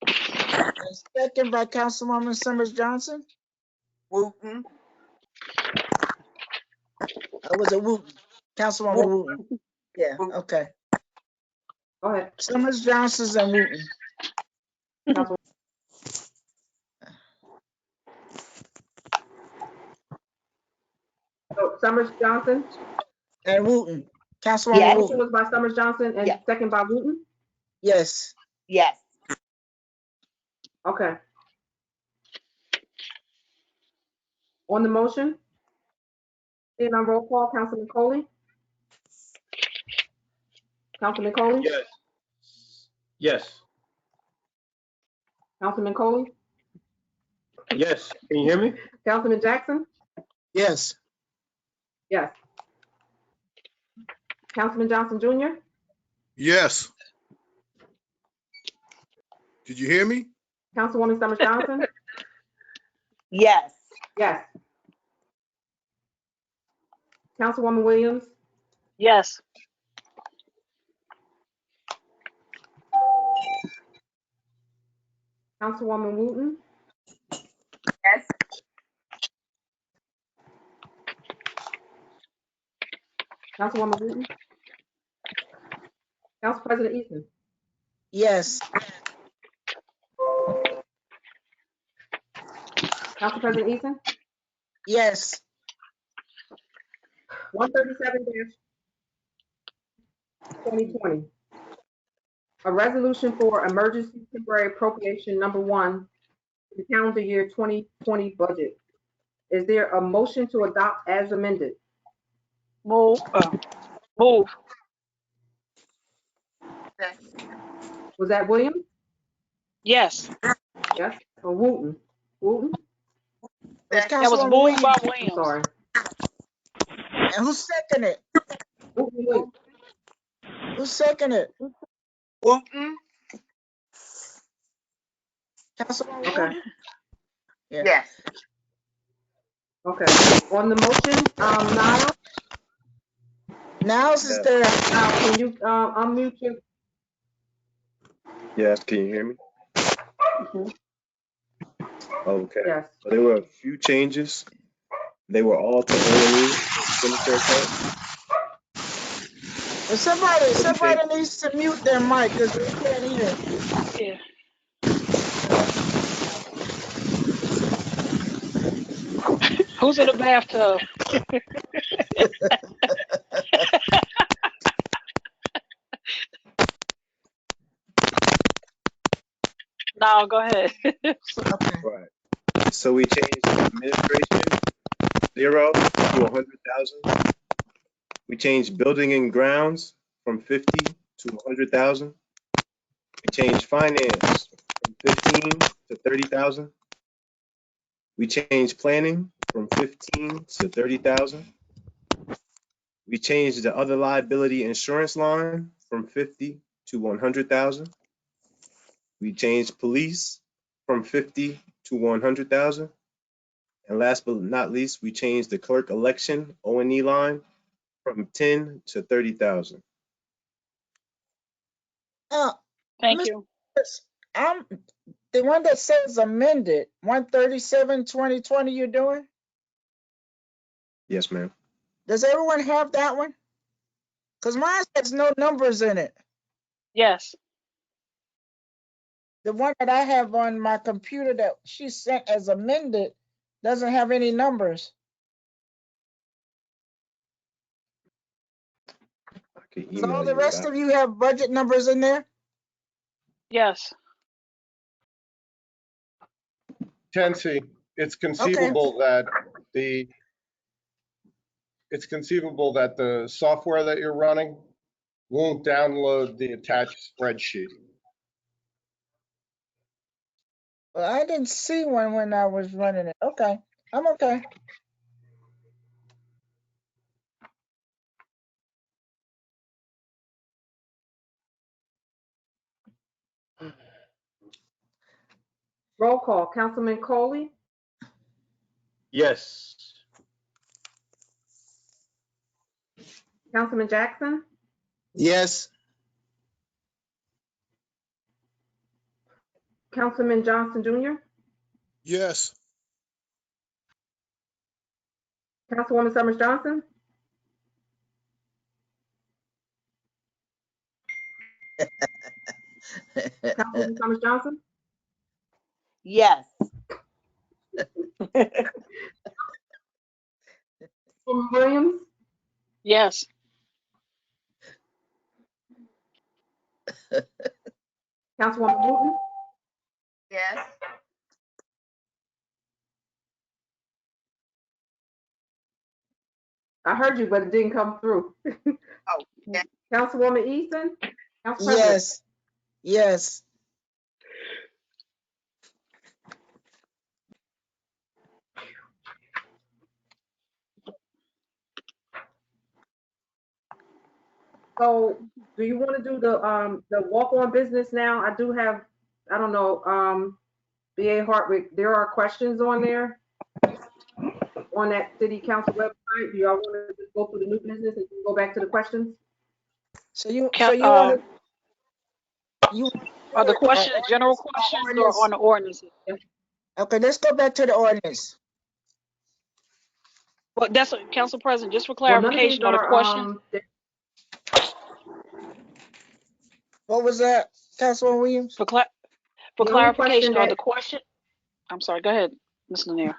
Councilwoman, and second by Councilwoman Summers Johnson. Wooten. Was it Wooten? Councilwoman Wooten. Yeah, Wooten. okay. Go ahead. Summers Johnson's and Wooten. Council. So Summers Johnson. And Wooten. Councilwoman Yes. Motion Wooten. was by Summers Johnson and Yes. second by Wooten. Yes. Yes. Okay. On the motion, in on roll call, Councilman Coley. Councilman Coley. Yes. Yes. Councilman Coley. Yes. Can you hear me? Councilman Jackson. Yes. Yes. Councilman Johnson Jr. Yes. Did you hear me? Councilwoman Summers Johnson. Yes. Yes. Councilwoman Williams. Yes. Councilwoman Wooten. Yes. Councilwoman Wooten. Council President Easton. Yes. Council President Easton. Yes. 137-2020. A resolution for emergency temporary appropriation number 1 for the calendar year 2020 budget. Is there a motion to adopt as amended? Move. Move. Was that Williams? Yes. Yes. Or Wooten? Wooten? Was That was Councilwoman moved by Williams. I'm Williams. sorry. And who seconded it? Wooten, Williams. Who seconded it? Wooten. Councilwoman Okay. Wooten? Yeah. Yes. Okay, on the motion, Niall, Niles is Yes. there. Niall, can you, unmute your, Yes, can you hear me? Mhm. Okay. yes. So there were a few changes. They were all to O&E expenditure account. But somebody, So we somebody changed. needs to mute their mic because we can't hear. Yeah. Who's in the bathtub? No, go ahead. Okay. Right. So we changed administration 0 to 100,000. We changed building and grounds from 50 to 100,000. We changed finance from 15 to 30,000. We changed planning from 15 to 30,000. We changed the other liability insurance line from 50 to 100,000. We changed police from 50 to 100,000. And last but not least, we changed the clerk election O&E line from 10 to 30,000. Thank Mr. you. I'm the one that says amended, 137-2020 you're doing? Yes, ma'am. Does everyone have that one? Because mine has no numbers in it. Yes. The one that I have on my computer that she sent as amended doesn't have any numbers. I can So all email the you rest that. of you have budget numbers in there? Yes. Tensi, it's conceivable that the, it's conceivable that the software that you're running won't download the attached spreadsheet. Well, I didn't see one when I was running it. Okay, I'm okay. Roll call, Councilman Coley, Yes. Councilman Jackson, Yes. Councilman Johnson Jr., Yes. Councilwoman Summers Johnson, Councilwoman Summers Johnson, Yes. Councilwoman Williams, Yes. Councilwoman Wooten, Yes. I heard you, but it didn't come through. Oh, yes. Councilwoman Easton, Council President. Yes, yes. So do you want to do the walk-on business now? I do have, I don't know, BA Hartwick, there are questions on there on that city council website. Do y'all want to just go through the new business and go back to the questions? So you Are want the questions general ordinance, questions or ordinance? on the ordinances? Okay, let's go back to the ordinance. Well, that's what, Council President, just for Well, none of these clarification, are the are, questions What was that, Councilman Williams? for the only question clarification, are that, the question? I'm sorry, go ahead, Ms. Lanier.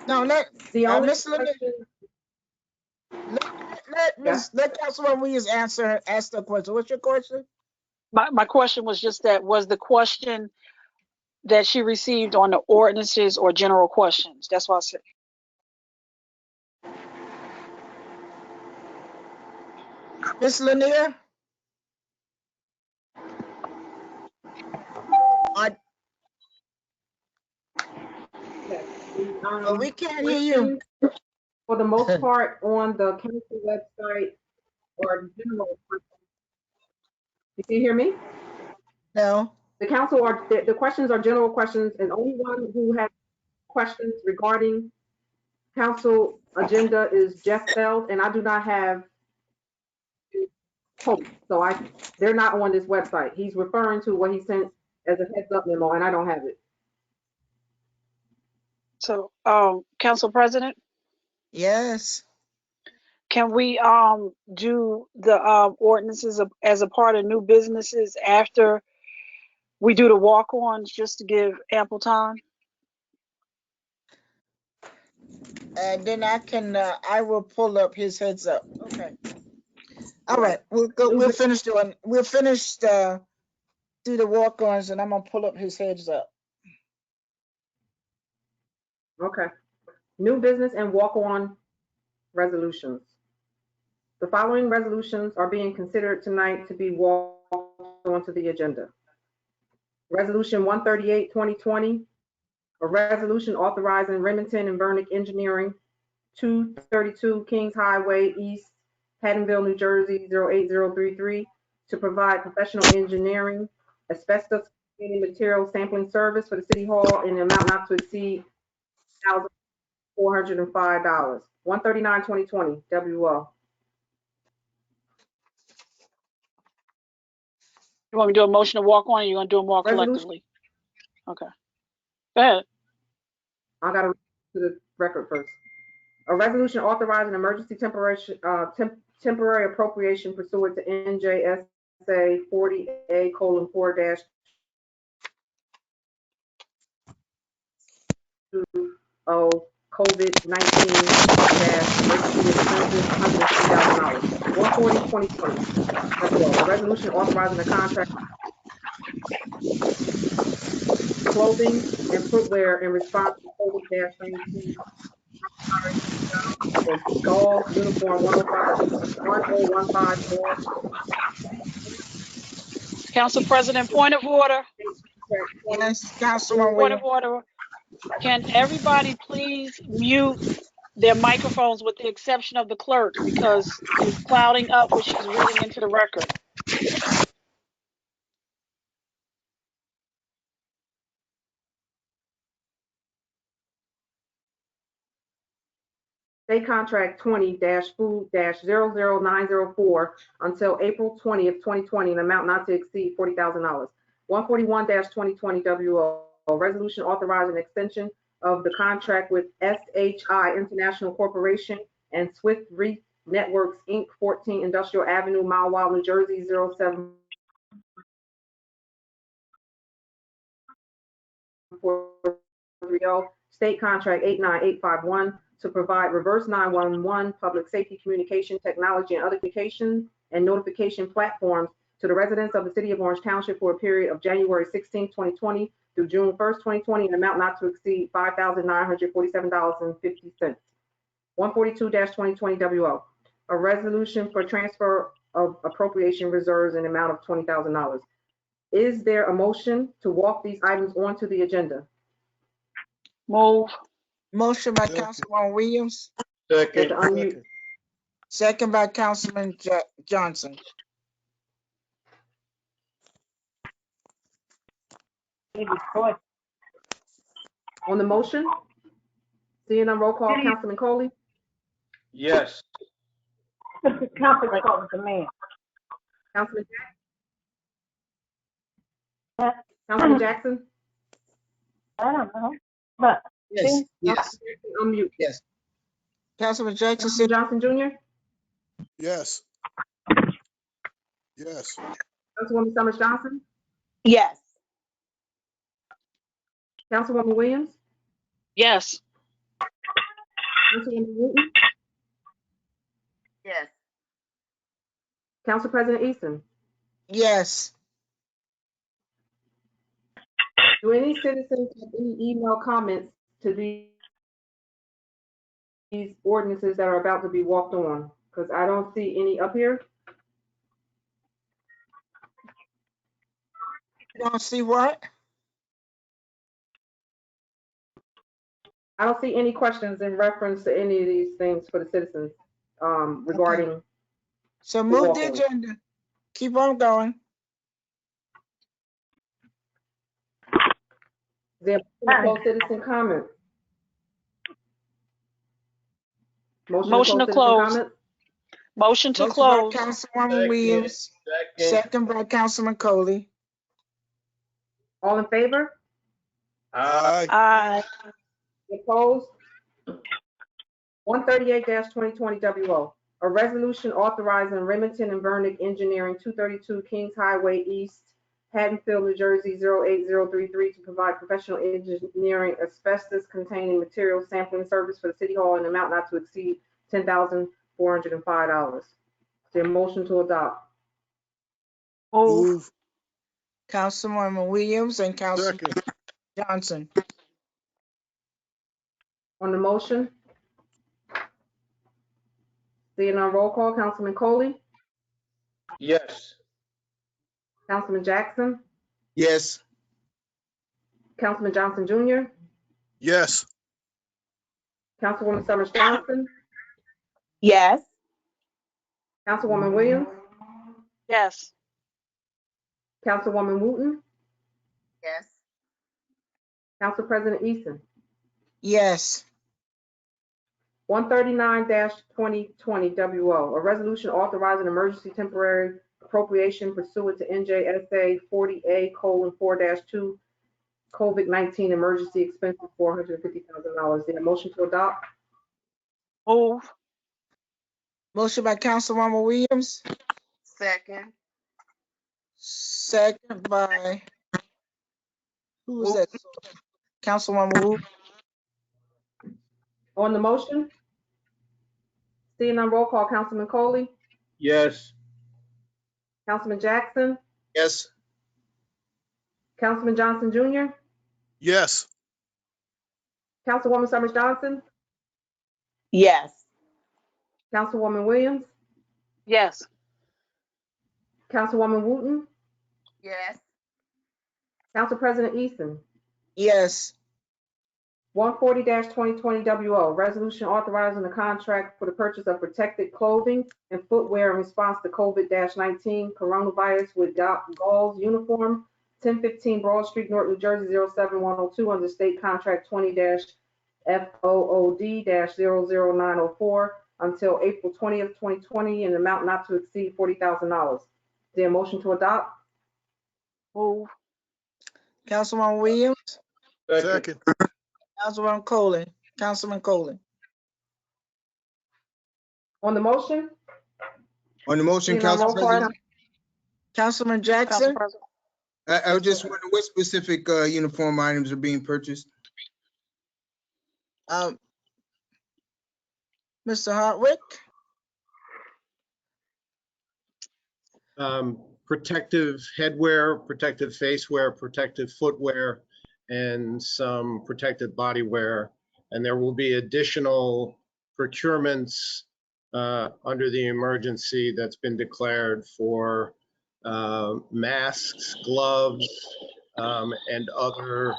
No, the only Ms. Lanier, question, yeah, let Councilman Williams ask the question. What's your question? My question was just that, was the question that she received on the ordinances or general questions? That's why I said. Ms. Lanier? yes. We can't hear you. Questions, for the most part, on the council website or general. You can hear me? No. The council are, the questions are general questions, and only one who has questions regarding council agenda is Jeff Feld, and I do not have hope. So they're not on this website. He's referring to what he sent as a heads up memo, and I don't have it. So, Council President, Yes. can we do the ordinances as a part of new businesses after we do the walk-ons, just to give ample time? And then I will pull up his heads up. Okay. All right, we'll finish do the walk-ons, and I'm gonna pull up his heads up. Okay. New business and walk-on resolutions. The following resolutions are being considered tonight to be walked onto the agenda. Resolution 138, 2020, a resolution authorizing Remington and Vernick Engineering, 232 Kings Highway East, Haddonville, New Jersey, 08033, to provide professional engineering, asbestos material sampling service for the City Hall in an amount not to exceed $1,405. 139, 2020, WO. You want me to do a motion to walk on, or you gonna do them all collectively? Okay. Go ahead. I gotta read to the record first. A resolution authorizing emergency temporary appropriation pursuant to NJSA 40A:4- COVID-19 emergency expenses, $150,000. 140, 2020. A resolution authorizing the contract clothing and footwear in response to COVID-19 Golf Uniform 1015. Council President, point of order. Yes, Councilman Point of Williams. order. Can everybody please mute their microphones with the exception of the clerk, because it's clouding up what she's reading into the record. State Contract 20-Food-00904 until April 20th, 2020, an amount not to exceed $40,000. 141-2020 WO, resolution authorizing extension of the contract with SHI International Corporation and Swift Reef Networks, Inc., 14 Industrial Avenue, Mile Wild, New Jersey, 07430. State Contract 89851 to provide reverse 911 public safety communication technology and other communication and notification platforms to the residents of the city of Orange Township for a period of January 16, 2020 through June 1st, 2020, an amount not to exceed $5,947.50. 142-2020 WO, a resolution for transfer of appropriation reserves in the amount of $20,000. Is there a motion to walk these items onto the agenda? Move. Motion by Councilman Williams. Second. Unmute. Second by Councilman Johnson. On the motion, seeing none, roll call. Councilman Coley? Yes. Conference call with the mayor. Councilman Jackson? Councilman Jackson? I don't know, but Yes, yes, Unmute. yes. Councilman Jackson Councilman said Johnson Jr.? Yes. Yes. Councilwoman Summers Johnson? Yes. Councilwoman Williams? Yes. Councilwoman Wooten? Yes. Council President Easton? yes. Do any citizens have any email comments to these ordinances that are about to be walked on? Because I don't see any up here. You don't see what? I don't see any questions in reference to any of these things for the citizens regarding. Okay. So move the agenda. Keep on going. There are no citizen comments. Motion to citizen close. comments? Motion to Motion by close. Councilwoman Williams, second by Councilman Coley. All in favor? Aye. Aye. Opposed? 138-2020 WO, a resolution authorizing Remington and Vernick Engineering, 232 Kings Highway East, Haddonfield, New Jersey, 08033 to provide professional engineering asbestos containing material sampling service for the city hall in an amount not to exceed $10,405. Is there a motion to adopt? Move. Move. Councilwoman Williams and Councilman Second. Johnson. On the motion? Seeing none, roll call. Councilman Coley, Yes. Councilman Jackson, Yes. Councilman Johnson Jr., Yes. Councilwoman Summers Johnson, Yes. Councilwoman Williams, Yes. Councilwoman Wooten, Yes. Council President Eason. Yes. 139-2020 WO, a resolution authorizing emergency temporary appropriation pursuant to NJSA 40A:4-2 COVID-19 emergency expenses $450,000. Is there a motion to adopt? Move. Motion by Councilwoman Williams, Second. second by, who was that? Councilwoman Wu. On the motion? Seeing none, roll call. Councilman Coley, Yes. Councilman Jackson, Yes. Councilman Johnson Jr., Yes. Councilwoman Summers Johnson, Yes. Councilwoman Williams, Yes. Councilwoman Wooten, Yes. Council President Eason. Yes. 140-2020 WO, resolution authorizing the contract for the purchase of protected clothing and footwear in response to COVID-19 coronavirus with Gauls uniform, 1015 Broad Street, North New Jersey, 07102, under state contract 20-FOOD-00904 until April 20th, 2020, in an amount not to exceed $40,000. Is there a motion to adopt? Move. Councilwoman Williams, Second. Councilwoman Coley, Councilman Coley. On the motion? On the motion, Seeing none, Council roll call. President, Councilman Council Jackson. President. I was just wondering what specific uniform items are being purchased? Mr. Hartwick. Protective headwear, protective facewear, protective footwear, and some protective bodywear. And there will be additional procurements under the emergency that's been declared for masks, gloves, and other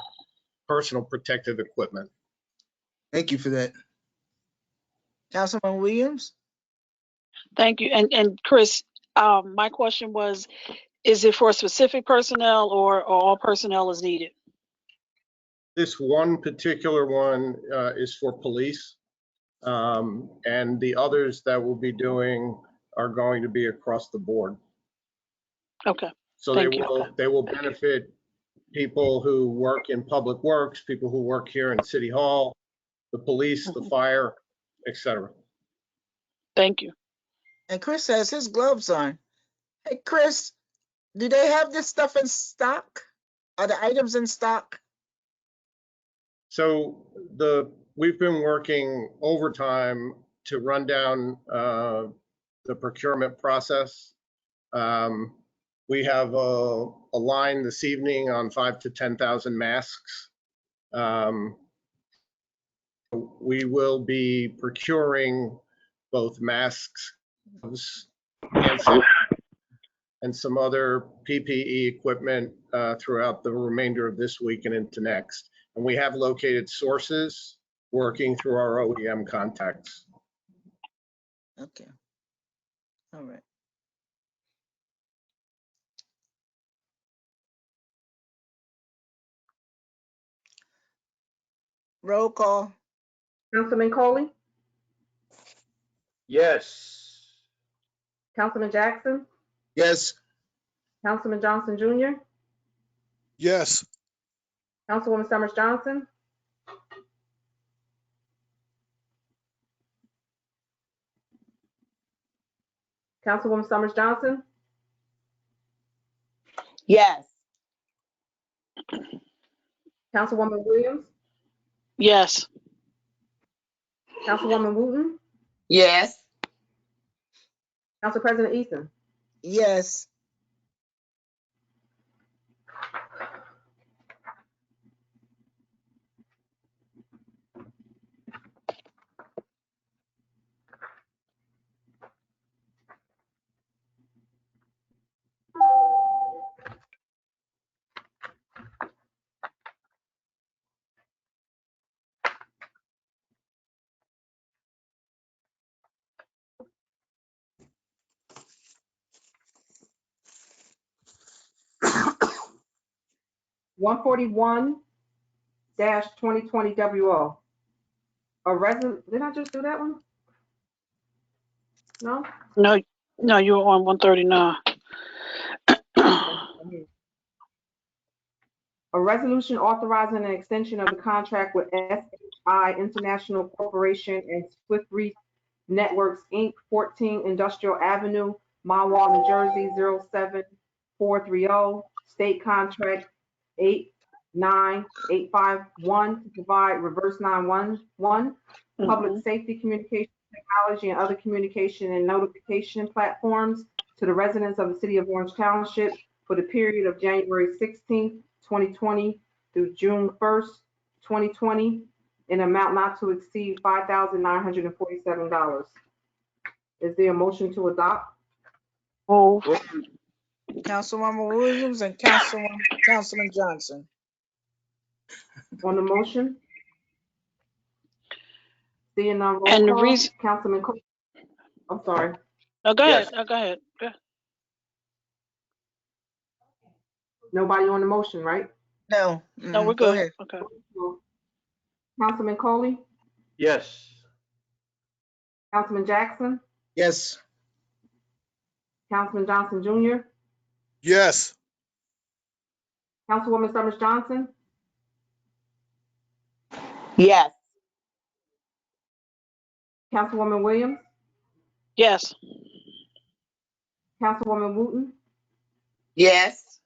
personal protective equipment. Thank you for that. Councilman Williams. Thank you. And Chris, my question was, is it for specific personnel or all personnel is needed? This one particular one is for police, and the others that we'll be doing are going to be across the board. Okay. So Thank you. they will benefit people who work in public works, people who work here in City Hall, the police, the fire, etc. Thank you. And Chris has his gloves on. Hey, Chris, do they have this stuff in stock? Are the items in stock? So we've been working overtime to run down the procurement process. We have a line this evening on 5,000 to 10,000 masks. We will be procuring both masks, gloves, and some other PPE equipment throughout the remainder of this week and into next. And we have located sources working through our OEM contacts. Okay. All right. Roll call. Councilman Coley, Yes. Councilman Jackson, Yes. Councilman Johnson Jr., Yes. Councilwoman Summers Johnson, Councilwoman Summers Johnson, Yes. Councilwoman Williams, Yes. Councilwoman Wooten, Yes. Council President Eason. Yes. One 141-2020 WO. Did I just do that one? No? No, no, you were on 139. A resolution authorizing an extension of the contract with SHI International Corporation and Swift Reef Networks, Inc., 14 Industrial Avenue, Mahwah, New Jersey, 07430, state contract 89851 to provide reverse 911, public safety communication technology and other communication and notification platforms to the residents of the city of Orange Township for the period of January 16th, 2020 through June 1st, 2020, in an amount not to exceed $5,947. Is there a motion to adopt? Move. Councilwoman Williams and Councilman Johnson. On the motion? Seeing none, roll And the call. reason, Councilman Cole. I'm sorry. no, go ahead. Yes. No, go ahead. Go ahead. Nobody on the motion, right? No. No, we're Go good. ahead. Okay. Councilman Coley, Yes. Councilman Jackson, Yes. Councilman Johnson Jr., Yes. Councilwoman Summers Johnson, Yes. Councilwoman Williams, Yes. Councilwoman Wooten, Yes.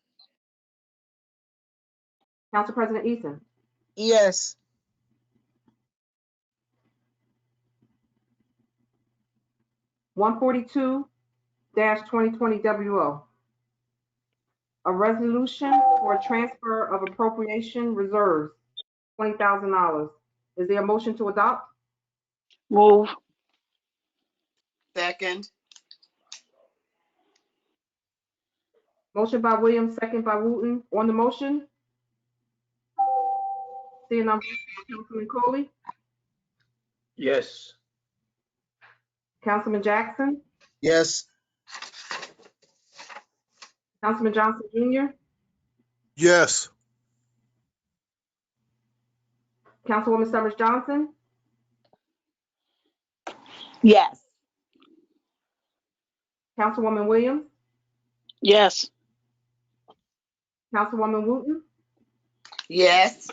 Council President Eason. Yes. One 142-2020 WO. A resolution for a transfer of appropriation reserves, $20,000. Is there a motion to adopt? Move. Second. Motion by Williams, second by Wooten. On the motion? Seeing none, Councilman Coley, Yes. Councilman Jackson, Yes. Councilman Johnson Jr., Yes. Councilwoman Summers Johnson, Yes. Councilwoman Williams, Yes. Councilwoman Wooten, Yes.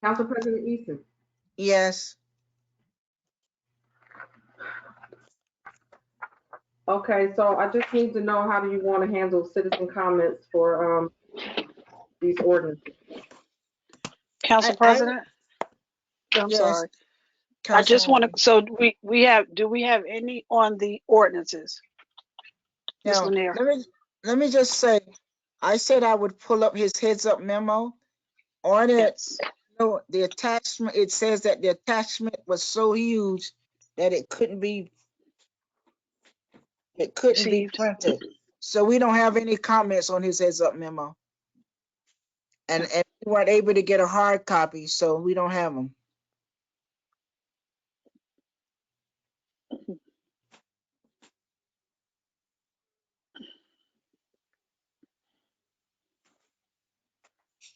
Council President Eason. Yes. Okay, so I just need to know, how do you want to handle citizen comments for these ordinances? Council I- President? I'm Yes. sorry. I just want to, Councilwoman. so do we have any on the ordinances? Ms. Now, Lanier? let me just say, I said I would pull up his heads up memo. On it, Yes. no, the attachment, it says that the attachment was so huge that it couldn't be Received. printed. So we don't have any comments on his heads up memo. And we weren't able to get a hard copy, so we don't have them.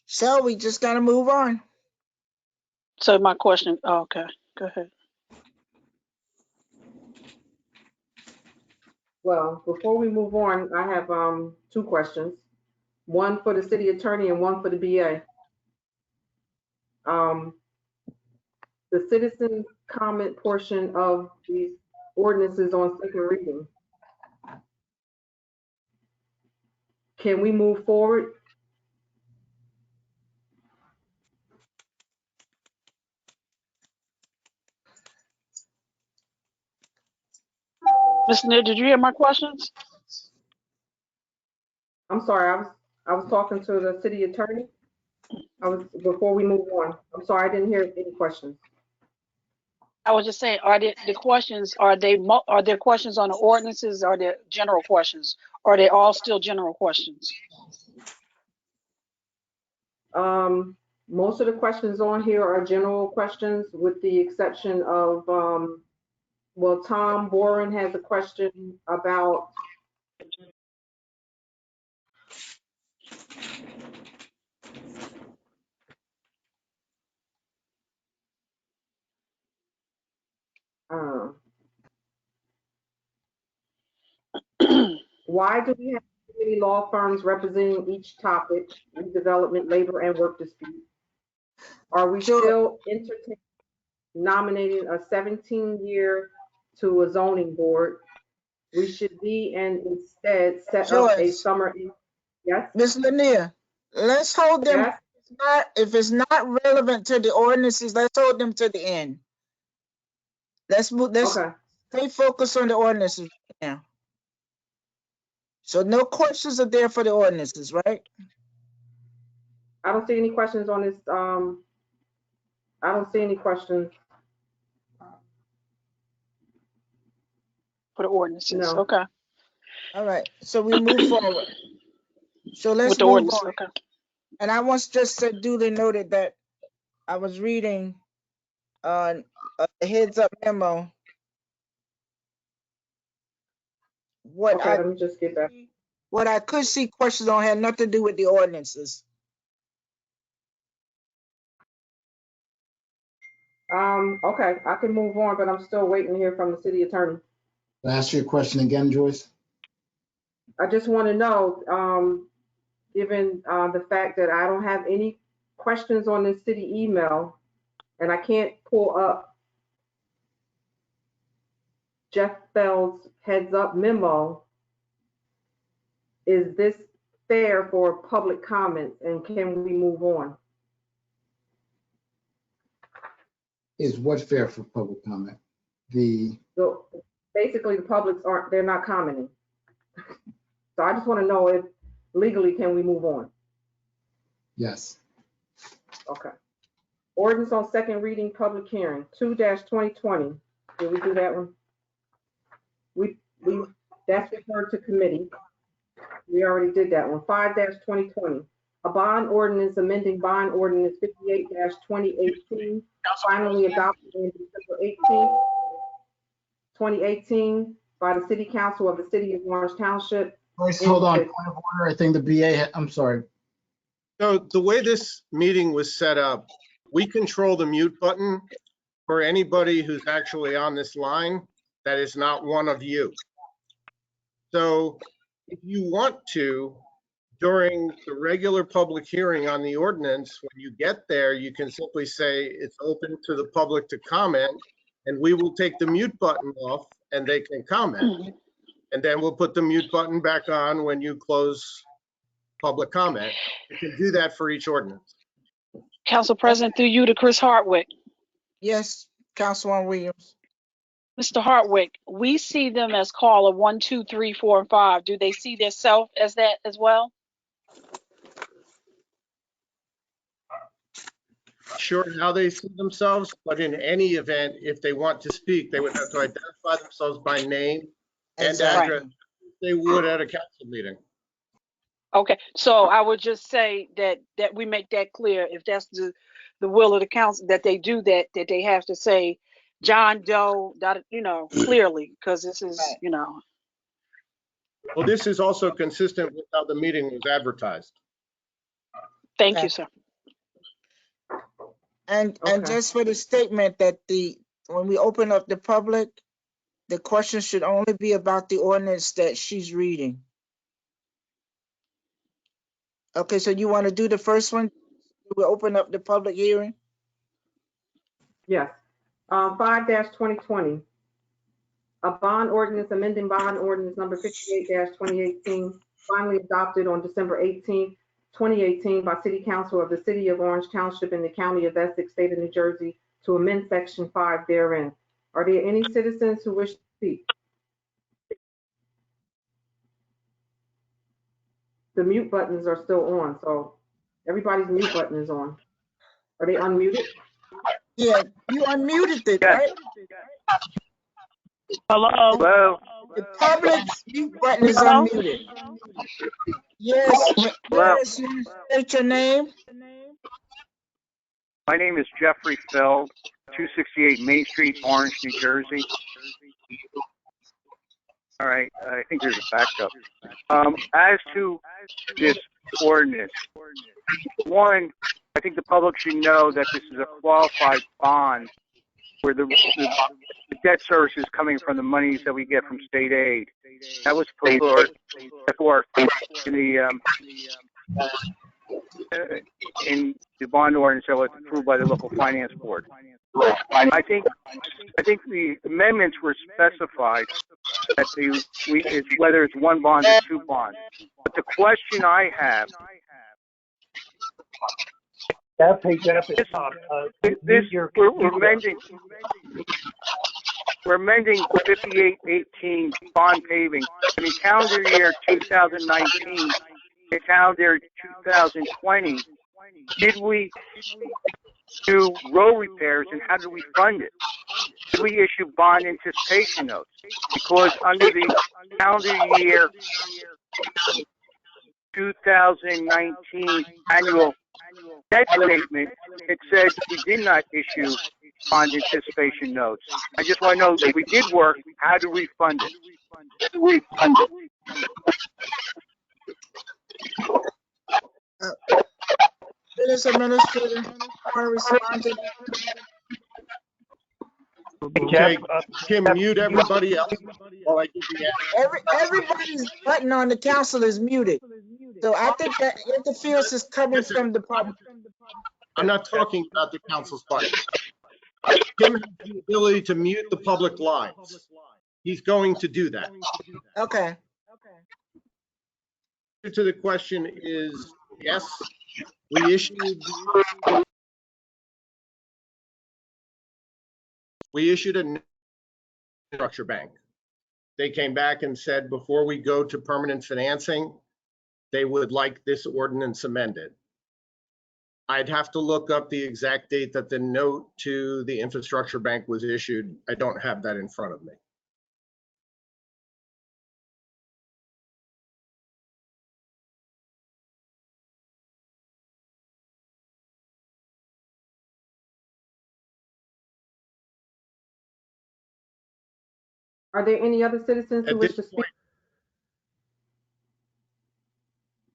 So we just gotta move on. So my question, oh, okay, go ahead. Well, before we move on, I have two questions. One for the city attorney and one for the BA. The citizens comment portion of these ordinances on second reading. Can we move forward? Mr. Nick, did you hear my questions? I'm sorry, I was talking to the city attorney. Before we move on. I'm sorry, I didn't hear any questions. I was just saying, are the questions, are there questions on the ordinances? Are there general questions? Or are they all still general questions? Most of the questions on here are general questions with the exception of, well, Tom Boren has a question about why do we have so many law firms representing each topic, redevelopment, labor, and work dispute? Are we still entertaining nominating a 17-year to a zoning board? We should be and instead set up a summer. Yes. Ms. Lanier, let's hold them. Yes. If it's not relevant to the ordinances, let's hold them to the end. Let's stay focused on the ordinances right now. So no questions are there for the ordinances, right? I don't see any questions on this. I don't see any questions. For the ordinances, No. okay. All right, so we move forward. So let's With the move ordinance, on. okay. And I want just to duly noted that I was reading on a heads up memo. Okay, let me just get that. What I could see questions on had nothing to do with the ordinances. Okay, I can move on, but I'm still waiting to hear from the city attorney. Can I ask you a question again, Joyce? I just want to know, given the fact that I don't have any questions on this city email, and I can't pull up Jeff Bell's heads up memo, is this fair for public comments, and can we move on? Is what fair for public comment? So basically the they're not commenting. So I just want to know if legally can we move on? Yes. Okay. Ordinance on second reading, public hearing, 2-2020. Did we do that one? That's referred to committee. We already did that one. 5-2020. A bond ordinance amending bond ordinance 58-2018, finally adopted on December 18th, 2018 by the City Council of the City of Orange Township. Joyce, hold on. Point of order. I think the BA, I'm sorry. So the way this meeting was set up, we control the mute button for anybody who's actually on this line that is not one of you. So if you want to, during the regular public hearing on the ordinance, when you get there, you can simply say it's open to the public to comment, and we will take the mute button off and they can comment. And then we'll put the mute button back on when you close public comment. You can do that for each ordinance. Council President, through you to Chris Hardwick. Yes, Councilwoman Williams. Mr. Hardwick, we see them as caller 1, 2, 3, 4, and 5. Do they see themselves as that as well? Sure how they see themselves, but in any event, if they want to speak, they would have to identify themselves by name and address. They would at a council meeting. Okay, so I would just say that we make that clear. If that's the will of the council, that they do that they have to say John Doe, clearly, because this is, Well, this is also consistent with how the meeting was advertised. Thank you, sir. And just for the statement that when we open up the public, The question should only be about the ordinance that she's reading. Okay, so you want to do the first one? We'll open up the public hearing. Yes. 5-2020. A bond ordinance amending bond ordinance number 58-2018, finally adopted on December 18, 2018 by City Council of the City of Orange Township in the County of Essex, State of New Jersey, to amend Section 5 therein. Are there any citizens who wish to speak? The mute buttons are still on, so everybody's mute button is on. Are they unmuted? Yeah, you unmuted it, right? Hello. Hello. The public's mute button is Hello? unmuted. Yes, Hello. yes, you state your name. My name is Jeffrey Feld, 268 Main Street, Orange, New Jersey. All right, I think there's a backup. As to this ordinance, one, I think the public should know that this is a qualified bond where the debt service is coming from the monies that we get from state aid. That was before in the bond ordinance that was approved by the local finance board. I think the amendments were specified that it's whether it's one bond or two bonds. But the question I have, we're amending 5818 bond paving. I mean, calendar year 2019 and calendar year 2020. Did we do road repairs, and how did we fund it? Did we issue bond anticipation notes? Because under the calendar year 2019 annual debt statement, it said we did not issue bond anticipation notes. I just want to know if we did work, how do we fund it? Citizen Administrator, want to respond to that? Okay, Kim, mute everybody else while I give the answer. Everybody's button on the council is muted. So I think that interference is coming from the public. I'm not talking about the council's button. Kim has the ability to mute the public lines. He's going to do that. Okay. Answer to the question is yes, we issued a infrastructure bank. They came back and said before we go to permanent financing, they would like this ordinance amended. I'd have to look up the exact date that the note to the infrastructure bank was issued. I don't have that in front of me. Are there any other citizens who At wish this to speak? point,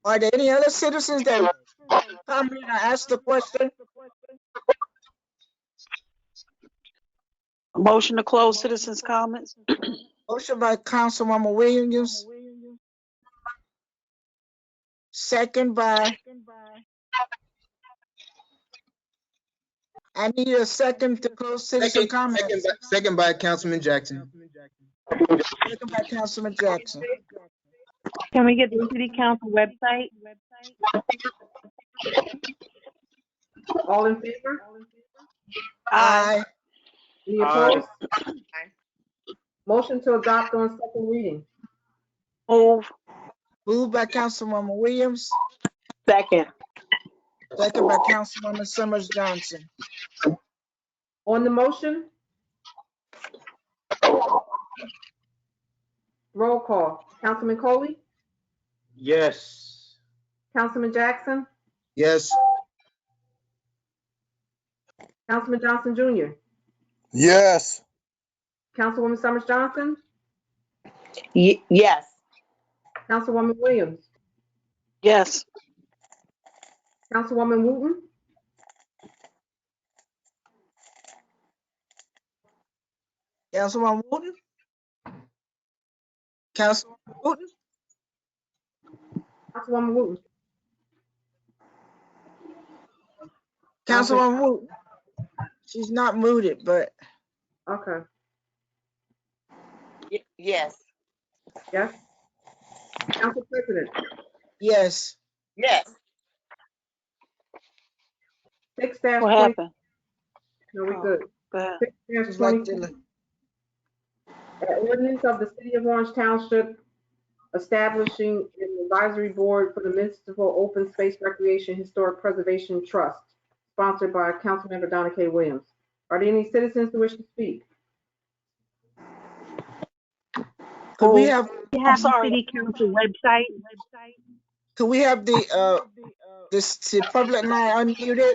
Are there any other citizens that come in and ask the question? Motion to close citizens' comments. Motion by Councilwoman Williams. Second by, I need a second to close citizen comments. Second by Councilman Jackson. Second by Councilman Jackson. Can we get the city council website? All in favor? Aye. Any opposed? Motion to adopt on second reading. Move. Moved by Councilwoman Williams. Second. Second by Councilwoman Summers Johnson. On the motion? Roll call. Councilman Coley? Yes. Councilman Jackson? Yes. Councilman Johnson Jr.? Yes. Councilwoman Summers Johnson? Yes. Councilwoman Williams? Yes. Councilwoman Wooten? Councilwoman Wooten? Councilwoman Wooten? Councilwoman Wooten. Councilwoman Wooten? She's not muted, but Okay. Yes. Yes. Council President. yes. Yes. 6-20. What happened? No, we Oh, good. go ahead. 6-20. An ordinance of the City of Orange Township establishing an advisory board for the Municipal Open Space Recreation Historic Preservation Trust, sponsored by Councilmember Donna K. Williams. Are there any citizens who wish to speak? Could we have We I'm have the sorry. city council website. the public line unmuted?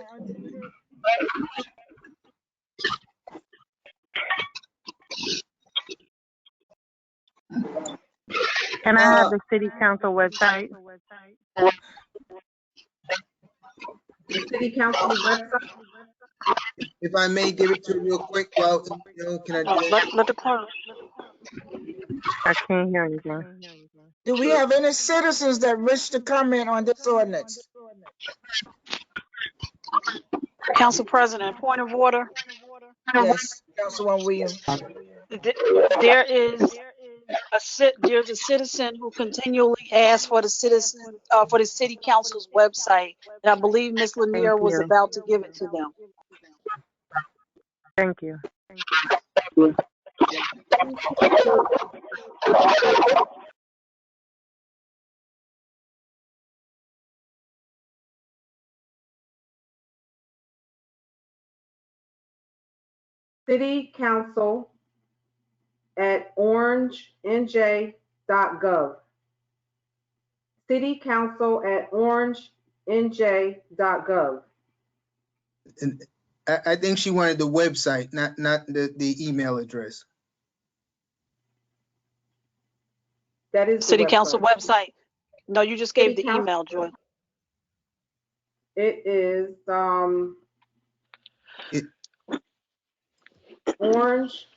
Can I have the city council website? The City Council website? If I may give it to you real quick, well, can I do that? Let the clerk. I can't hear anything. Do we have any citizens that wish to comment on this ordinance? Council President, point of order. Yes, Councilwoman Williams. There is there's a citizen who continually asks for the city council's website, and I believe Ms. Thank Lanier was you. about to give it to them. Thank you. City Council at orangenj.gov. City Council at orangenj.gov. And I think she wanted the website, not the email address. That is the City website. council website. No, you just gave City the email, Joy. It is It- Orange.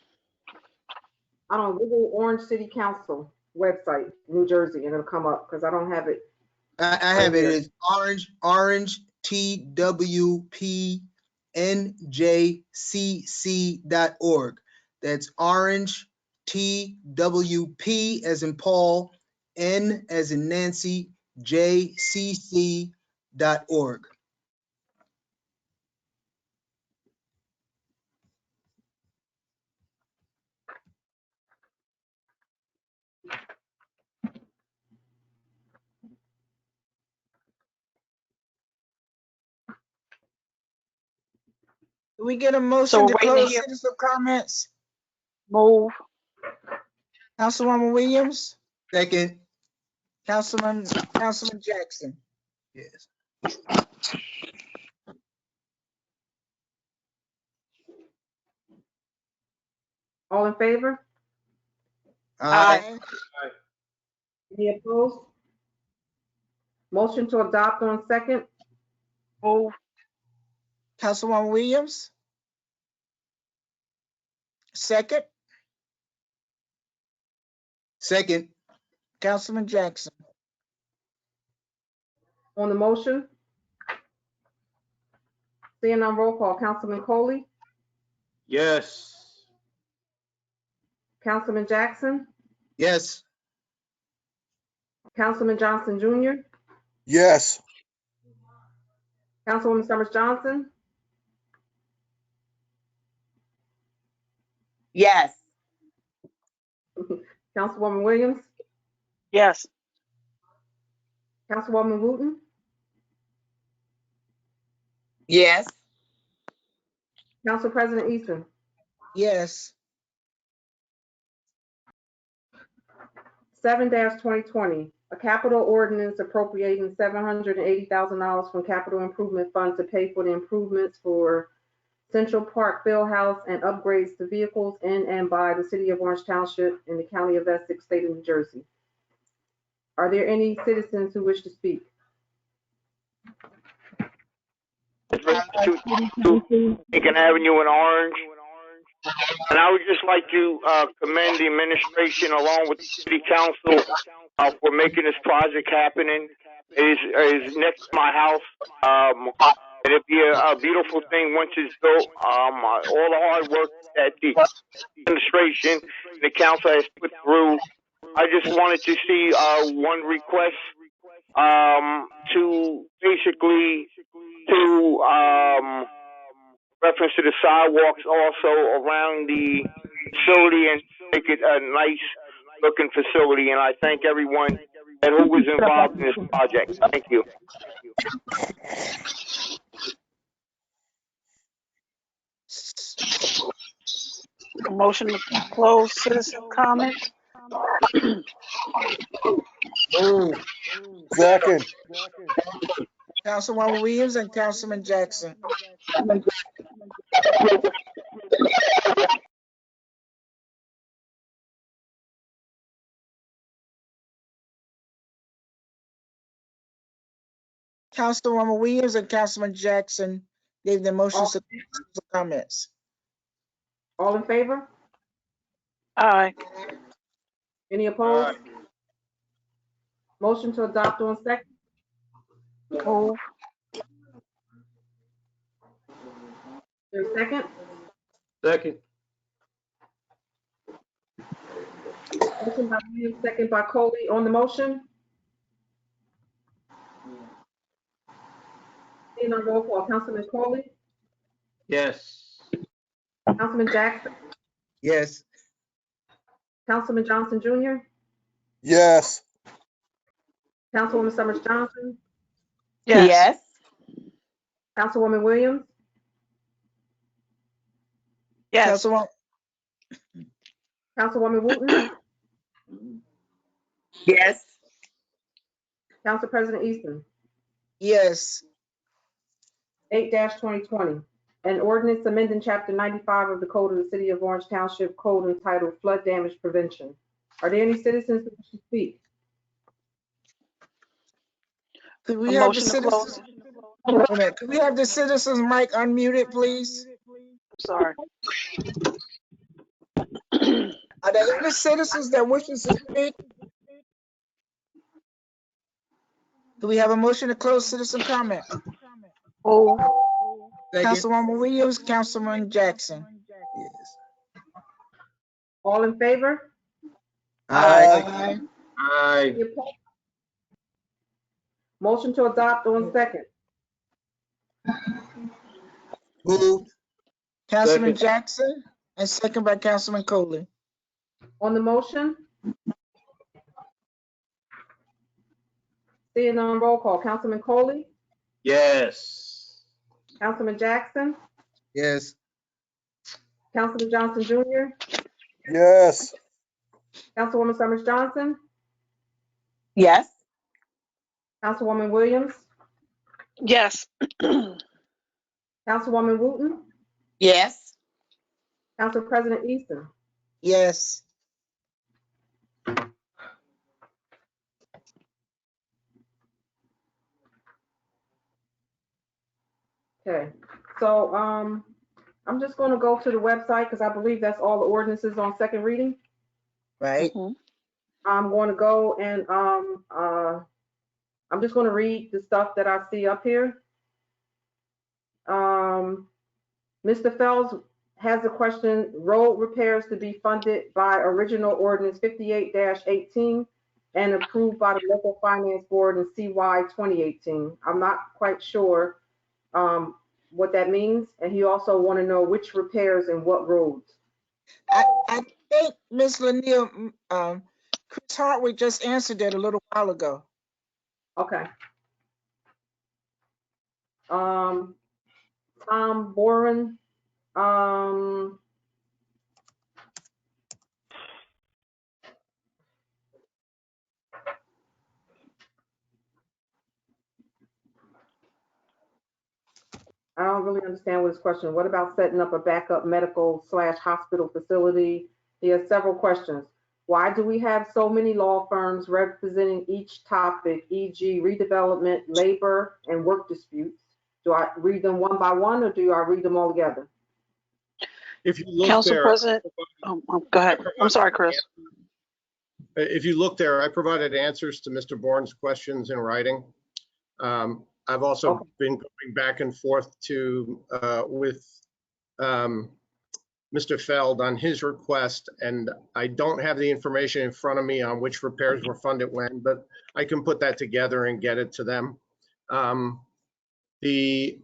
I don't Google Orange City Council website, New Jersey, and it'll come up because I don't have it. I have it as orange twpnjcc.org. That's orange twp as in Paul, n as in Nancy, jcc.org. Do we get a motion So to we're waiting to close hear. citizen comments? Move. Councilwoman Williams? Second, Councilman Jackson? yes. All in favor? Aye. Any opposed? Motion to adopt on second? Move. Councilwoman Williams? Second? Second, Councilman Jackson? On the motion? Seeing none, roll call. Councilman Coley? Yes. Councilman Jackson? yes. Councilman Johnson Jr.? Yes. Councilwoman Summers Johnson? Yes. Councilwoman Williams? Yes. Councilwoman Wooten? Yes. Council President Easton? Yes. 7-2020, a capital ordinance appropriating $780,000 from capital improvement fund to pay for the improvements for Central Park Fieldhouse and upgrades to vehicles in and by the City of Orange Township in the County of Essex, State of New Jersey. Are there any citizens who wish to speak? Lincoln Avenue in Orange. And I would just like to commend the administration along with the city council for making this project happening. It is next to my house. And it'd be a beautiful thing once it's built. All the hard work that the administration and the council has put through. I just wanted to see one request to basically to reference to the sidewalks also around the facility and make it a nice looking facility. And I thank everyone and who was involved in this project. Thank you. A motion to close citizen comments. Second. Councilwoman Williams and Councilman Jackson. Councilwoman Williams and Councilman Jackson gave their motions to comments. All in favor? Aye. Any opposed? Motion to adopt on second? Move. There's second? Second. Motion by Williams, second by Coley on the motion. Seeing none, roll call. Councilman Coley? Yes. Councilman Jackson? Yes. Councilman Johnson Jr.? Yes. Councilwoman Summers Johnson? Yes. Councilwoman Williams? Yes. Councilwoman Wooten? Yes. Council President Easton? Yes. 8-2020, an ordinance amending Chapter 95 of the Code of the City of Orange Township Code entitled Flood Damage Prevention. Are there any citizens who wish to speak? Could we A have the motion to close. citizens? Wait a minute. Could we have the citizens' mic unmuted, please? Sorry. Are there any citizens that wish to speak? Do we have a motion to close citizen comment? Move. Councilwoman Williams, Councilman Jackson. Yes. All in favor? Aye. Aye. Any opposed? Motion to adopt on second. Moved. Councilman Second. Jackson and second by Councilman Coley. On the motion? Seeing none, roll call. Councilman Coley? Yes. Councilman Jackson? Yes. Councilman Johnson Jr.? Yes. Councilwoman Summers Johnson? Yes. Councilwoman Williams? Yes. Councilwoman Wooten? Yes. Council President Easton? Yes. Okay, so I'm just going to go to the website because I believe that's all the ordinances on second reading. Right. I'm going to go and I'm just going to read the stuff that I see up here. Mr. Fells has a question. Road repairs to be funded by original ordinance 58-18 and approved by the local finance board in CY 2018. I'm not quite sure what that means, and he also want to know which repairs and what roads. I think Ms. Lanier, Chris Hartwick just answered that a little while ago. Okay. Tom Boren, I don't really understand what his question. What about setting up a backup medical/hospital facility? He has several questions. Why do we have so many law firms representing each topic, e.g. redevelopment, labor, and work disputes? Do I read them one by one or do I read them all together? If you look Council there, President, go ahead. I'm sorry, Chris. if you look there, I provided answers to Mr. Bourne's questions in writing. I've also been going back and forth with Mr. Feld on his request, and I don't have the information in front of me on which repairs were funded when, but I can put that together and get it to them. The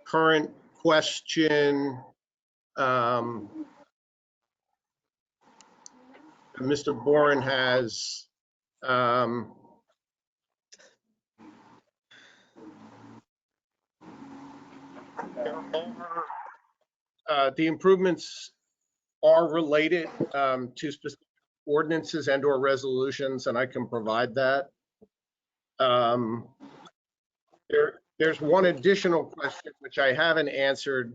current question, Mr. Bourne has, the improvements are related to specific ordinances and or resolutions, and I can provide that. There's one additional question which I haven't answered,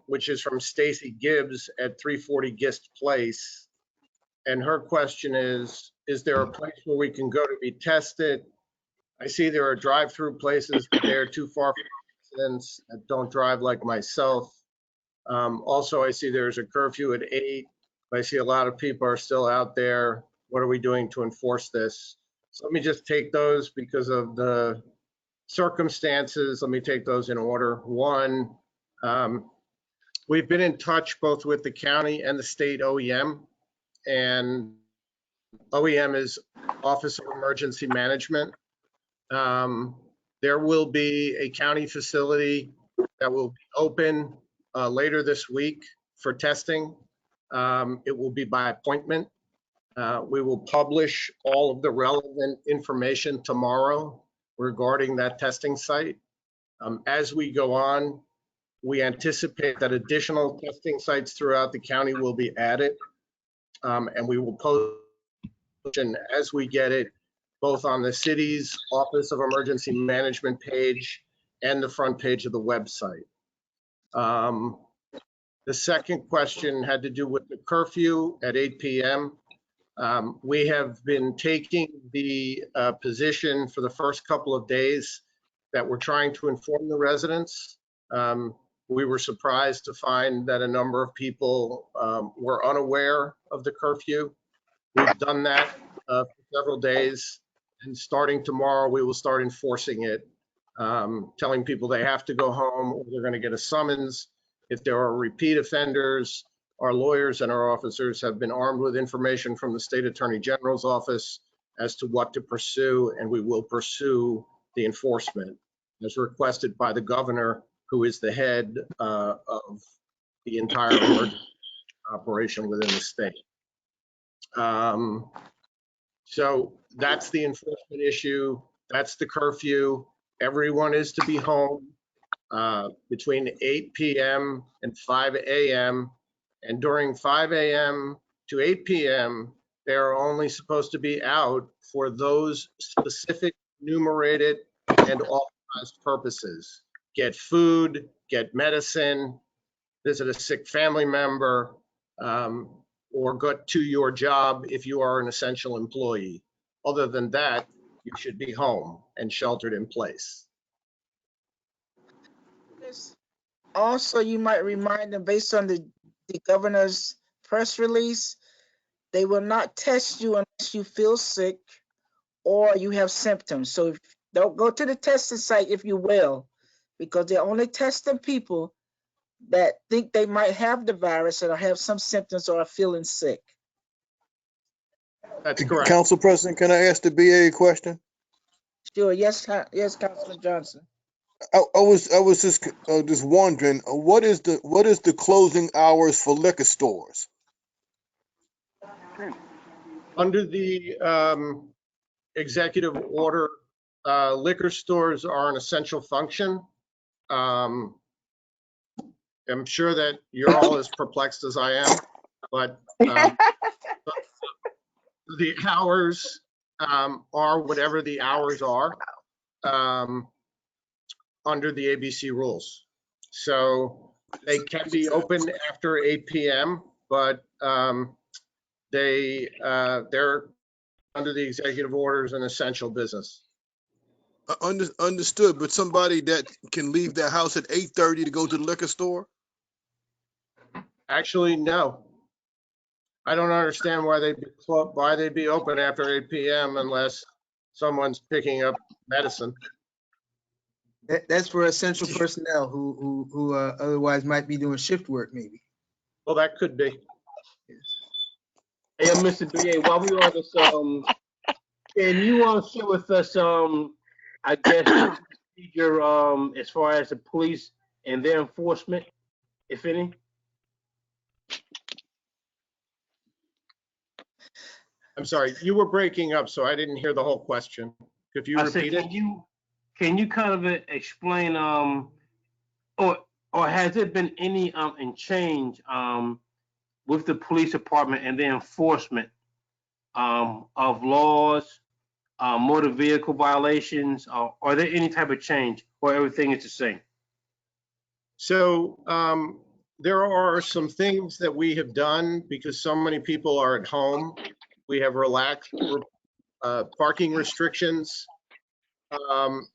which is from Stacy Gibbs at 340 Gist Place. And her question is there a place where we can go to be tested? I see there are drive-through places, but they're too far from residents that don't drive like myself. Also, I see there's a curfew at 8. I see a lot of people are still out there. What are we doing to enforce this? So let me just take those because of the circumstances. Let me take those in order. One, we've been in touch both with the county and the state OEM, and OEM is Office of Emergency Management. There will be a county facility that will be open later this week for testing. It will be by appointment. We will publish all of the relevant information tomorrow regarding that testing site. As we go on, we anticipate that additional testing sites throughout the county will be added, and we will post as we get it, both on the city's Office of Emergency Management page and the front page of the website. The second question had to do with the curfew at 8 p.m. We have been taking the position for the first couple of days that we're trying to inform the residents. We were surprised to find that a number of people were unaware of the curfew. We've done that for several days, and starting tomorrow, we will start enforcing it, telling people they have to go home or they're going to get a summons. If there are repeat offenders, our lawyers and our officers have been armed with information from the State Attorney General's office as to what to pursue, and we will pursue the enforcement as requested by the governor, who is the head of the entire emergency operation within the state. So that's the enforcement issue. That's the curfew. Everyone is to be home between 8 p.m. and 5 a.m. And during 5 a.m. to 8 p.m., they are only supposed to be out for those specific enumerated and authorized purposes. Get food, get medicine, visit a sick family member, or go to your job if you are an essential employee. Other than that, you should be home and sheltered in place. Also, you might remind them, based on the governor's press release, they will not test you unless you feel sick or you have symptoms. So don't go to the testing site if you will, because they're only testing people that think they might have the virus or have some symptoms or are feeling sick. That's correct. Council President, can I ask the BA a question? Sure. Yes, Councilman Johnson. I was just wondering, what is the closing hours for liquor stores? Under the executive order, liquor stores are an essential function. I'm sure that you're all as perplexed as I am, but the hours are whatever the hours are under the ABC rules. So they can be open after 8 p.m., but they're under the executive orders an essential business. Understood, but somebody that can leave their house at 8:30 to go to the liquor store? Actually, no. I don't understand why they'd be open after 8 p.m. unless someone's picking up medicine. That's for essential personnel who otherwise might be doing shift work, maybe. Well, that could be. Hey, Mr. BA, while we on this, can you share with us, I guess, the procedure as far as the police and their enforcement, if any? I'm sorry, you were breaking up, so I didn't hear the whole question. Could you I said, repeat it? can you kind of explain, or has there been any in change with the police department and the enforcement of laws, motor vehicle violations? Are there any type of change, or everything is the same? So there are some things that we have done because so many people are at home. We have relaxed parking restrictions,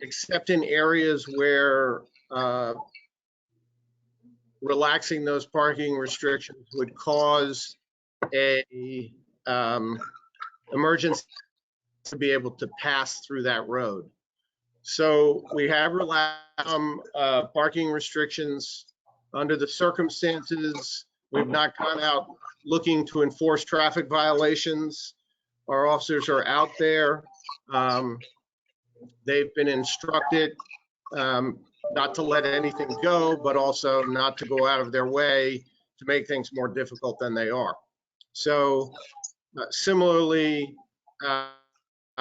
except in areas where relaxing those parking restrictions would cause a emergency to be able to pass through that road. So we have relaxed some parking restrictions under the circumstances. We've not gone out looking to enforce traffic violations. Our officers are out there. They've been instructed not to let anything go, but also not to go out of their way to make things more difficult than they are. So similarly,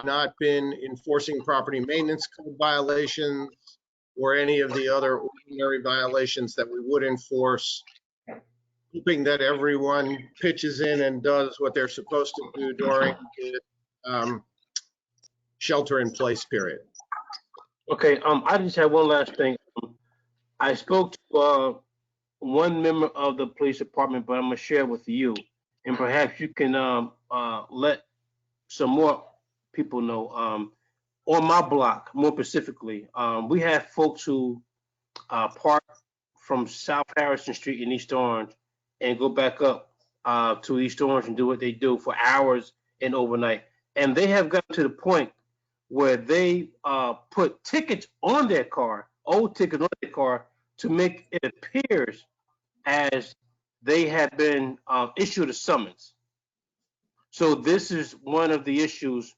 not been enforcing property maintenance code violations or any of the other ordinary violations that we would enforce, hoping that everyone pitches in and does what they're supposed to do during the shelter in place period. Okay, I just have one last thing. I spoke to one member of the police department, but I'm gonna share with you, and perhaps you can let some more people know. On my block, more specifically, we have folks who park from South Harrison Street in East Orange and go back up to East Orange and do what they do for hours and overnight. And they have gotten to the point where they put tickets on their car, old tickets on their car, to make it appears as they have been issued a summons. So this is one of the issues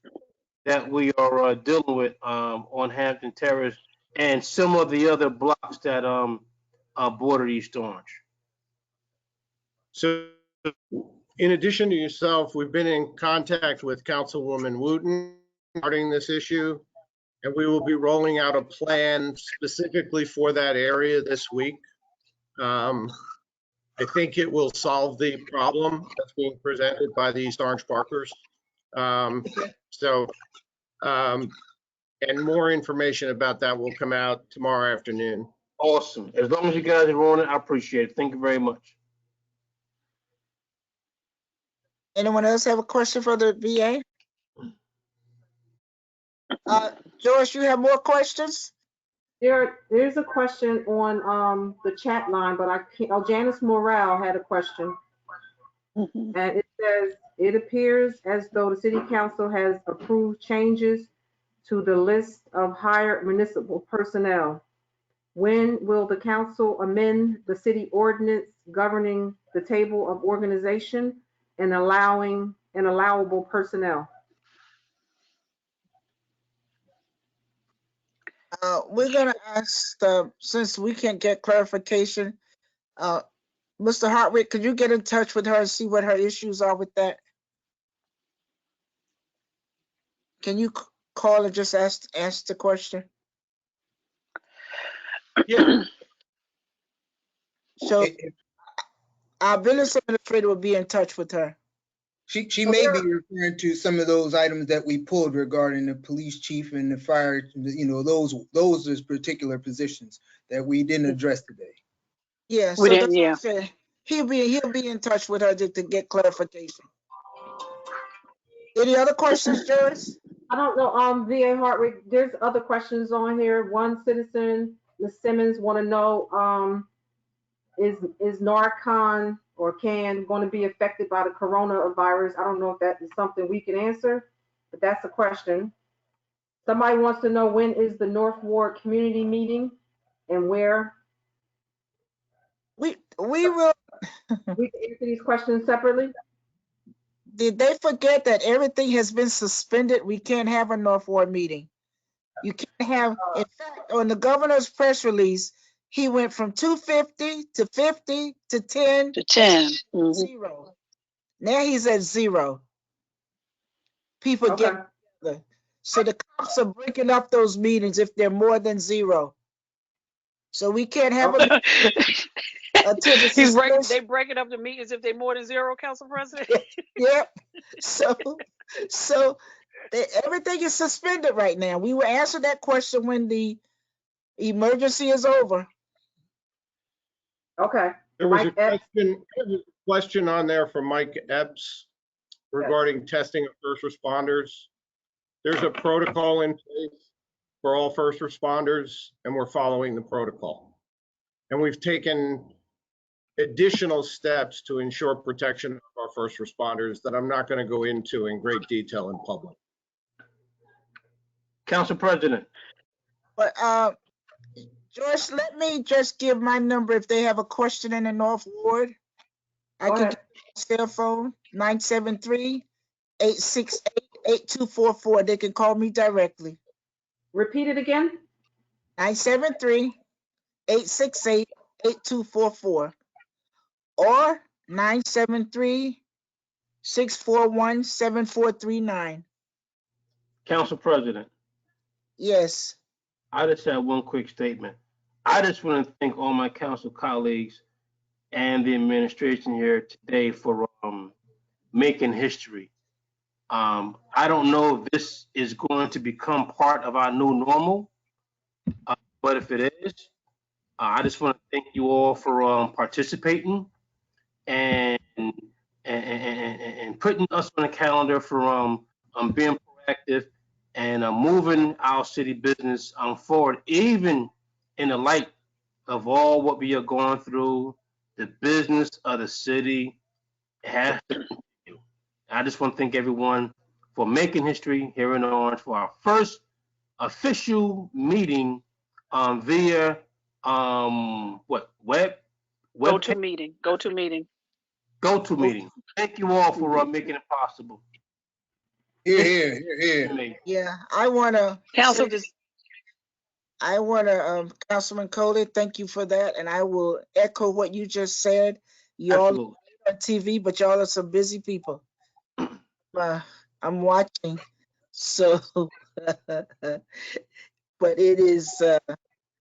that we are dealing with on Hampton Terrace and some of the other blocks that border East Orange. So in addition to yourself, we've been in contact with Councilwoman Wooten regarding this issue, and we will be rolling out a plan specifically for that area this week. I think it will solve the problem that's being presented by the East Orange Parkers. And more information about that will come out tomorrow afternoon. Awesome. As long as you guys are on it, I appreciate it. Thank you very much. Anyone else have a question for the VA? Joyce, you have more questions? There's a question on the chat line, but I can't. Oh, Janice Morrell had a question. And it says, it appears as though the city council has approved changes to the list of hired municipal personnel. When will the council amend the city ordinance governing the table of organization and allowing and allowable personnel? We're gonna ask, since we can't get clarification, Mr. Hartwick, could you get in touch with her and see what her issues are with that? Can you call and just ask the question? Yeah. So our business administrator will be in touch with her. She may be referring to some of those items that we pulled regarding the police chief and the fire, those is particular positions that we didn't address today. Yeah, so that's what I said. He'll be in touch with her to get clarification. Any other questions, Joyce? I don't know, VA Hartwick, there's other questions on here. One citizen, Ms. Simmons, want to know, is Narcan or can going to be affected by the coronavirus? I don't know if that is something we can answer, but that's a question. Somebody wants to know, when is the North Ward community meeting and where? We will. We can answer these questions separately. Did they forget that everything has been suspended? We can't have a North Ward meeting. You can't have, in fact, on the governor's press release, he went from 250 to 50 to 10 To 10. 0. Now he's at 0. People Okay. get together. So the cops are breaking up those meetings if they're more than 0. So we can't have a until the They breaking up the meetings if they're more than 0, Council President. Yep. So everything is suspended right now. We will answer that question when the emergency is over. Okay. There was Mike a question on there from Mike Epps regarding testing of first responders. There's a protocol in place for all first responders, and we're following the protocol. And we've taken additional steps to ensure protection of our first responders that I'm not going to go into in great detail in public. Council President. But Joyce, let me just give my number if they have a question in the North Ward. I can give my cell phone, 973-868-8244. They can call me directly. Repeat it again. 973-868-8244 or 973-641-7439. Council President. Yes. I just have one quick statement. I just want to thank all my council colleagues and the administration here today for making history. I don't know if this is going to become part of our new normal, but if it is, I just want to thank you all for participating and putting us on the calendar for being proactive and moving our city business forward, even in the light of all what we are going through. The business of the city has to continue. I just want to thank everyone for making history here in Orange for our first official meeting via web GoToMeeting. GoToMeeting. GoToMeeting. Thank you all for making it possible. Here. Yeah, I wanna Council Councilman Coley, thank you for that, and I will echo what you just said. You Absolutely. all on TV, but y'all are some busy people. I'm watching, so but it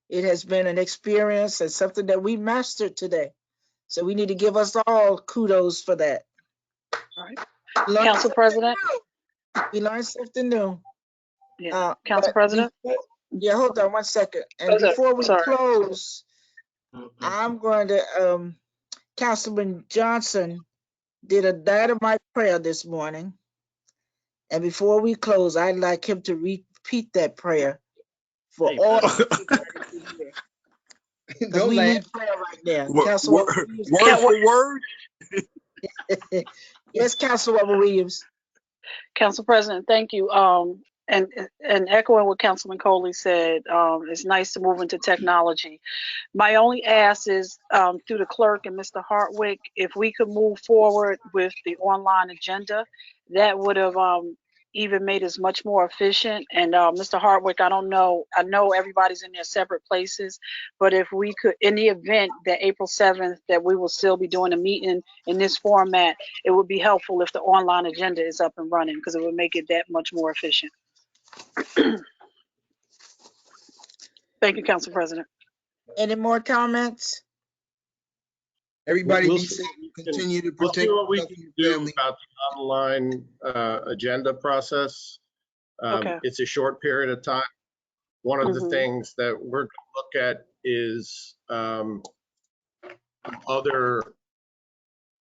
has been an experience and something that we mastered today. So we need to give us all kudos for that. All right. Council President. We learned something new. Yeah. Council President. Yeah, hold on one second. And before we close, I'm going to, Councilman Johnson did a dynamite prayer this morning. And before we close, I'd like him to repeat that prayer for all. Because we need prayer right now. Word for word? Yes, Councilwoman Williams. Council President, thank you. And echoing what Councilman Coley said, it's nice to move into technology. My only ask is through the clerk and Mr. Hartwick, if we could move forward with the online agenda, that would have even made us much more efficient. And Mr. Hartwick, I know everybody's in their separate places, but if we could, in the event that April 7th, that we will still be doing a meeting in this format, it would be helpful if the online agenda is up and running, because it would make it that much more efficient. Thank you, Council President. Any more comments? Everybody be safe. Continue to We'll protect see what we yourself can and your do family. about the online agenda process. Okay. It's a short period of time. One of the things that we're going to look at is other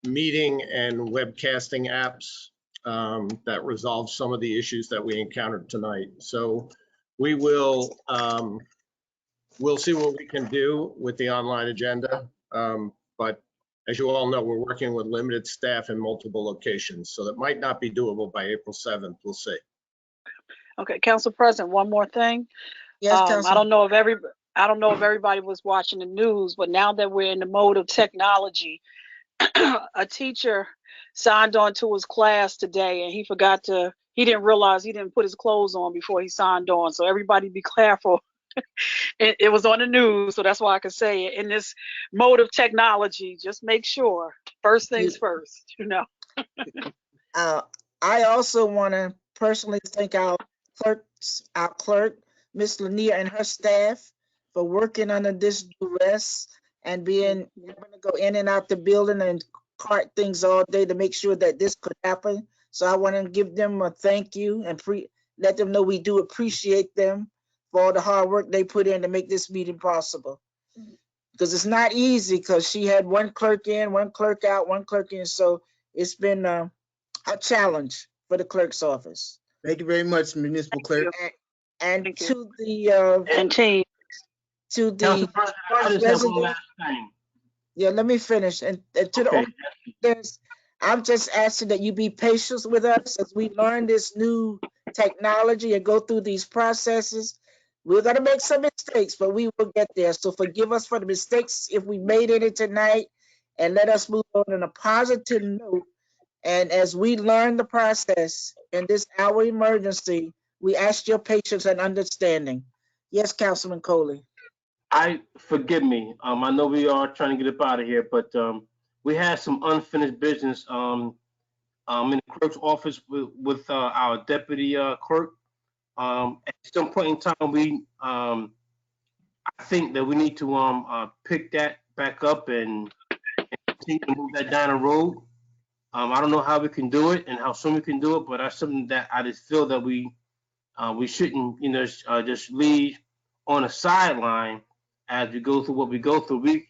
meeting and webcasting apps that resolves some of the issues that we encountered tonight. So we will, we'll see what we can do with the online agenda. But as you all know, we're working with limited staff in multiple locations, so that might not be doable by April 7th. We'll see. Okay, Council President, one more thing. Yes, I Council. don't know if everybody was watching the news, but now that we're in the mode of technology, a teacher signed on to his class today, and he didn't realize he didn't put his clothes on before he signed on. So everybody be careful. It was on the news, so that's why I can say it. In this mode of technology, just make sure. First things first, I also want to personally thank our clerk, Miss Lanier, and her staff for working under this duress and having to go in and out the building and cart things all day to make sure that this could happen. So I want to give them a thank you and let them know we do appreciate them for all the hard work they put in to make this meeting possible. Because it's not easy, because she had one clerk in, one clerk out, one clerk in. So it's been a challenge for the clerk's office. Thank you very much, Municipal Clerk. And Thank to the and team. to Council the President, I just have one last thing. yeah, let me finish. And to Okay. I'm just asking that you be patient with us as we learn this new technology and go through these processes. We're gonna make some mistakes, but we will get there. So forgive us for the mistakes if we made any tonight, and let us move on in a positive note. And as we learn the process in this hour emergency, we ask your patience and understanding. Yes, Councilman Coley. Forgive me. I know we are trying to get up out of here, but we had some unfinished business in the clerk's office with our deputy clerk. At some point in time, I think that we need to pick that back up and continue to move that down the road. I don't know how we can do it and how soon we can do it, but that's something that I just feel that we shouldn't, just leave on a sideline as we go through what we go through.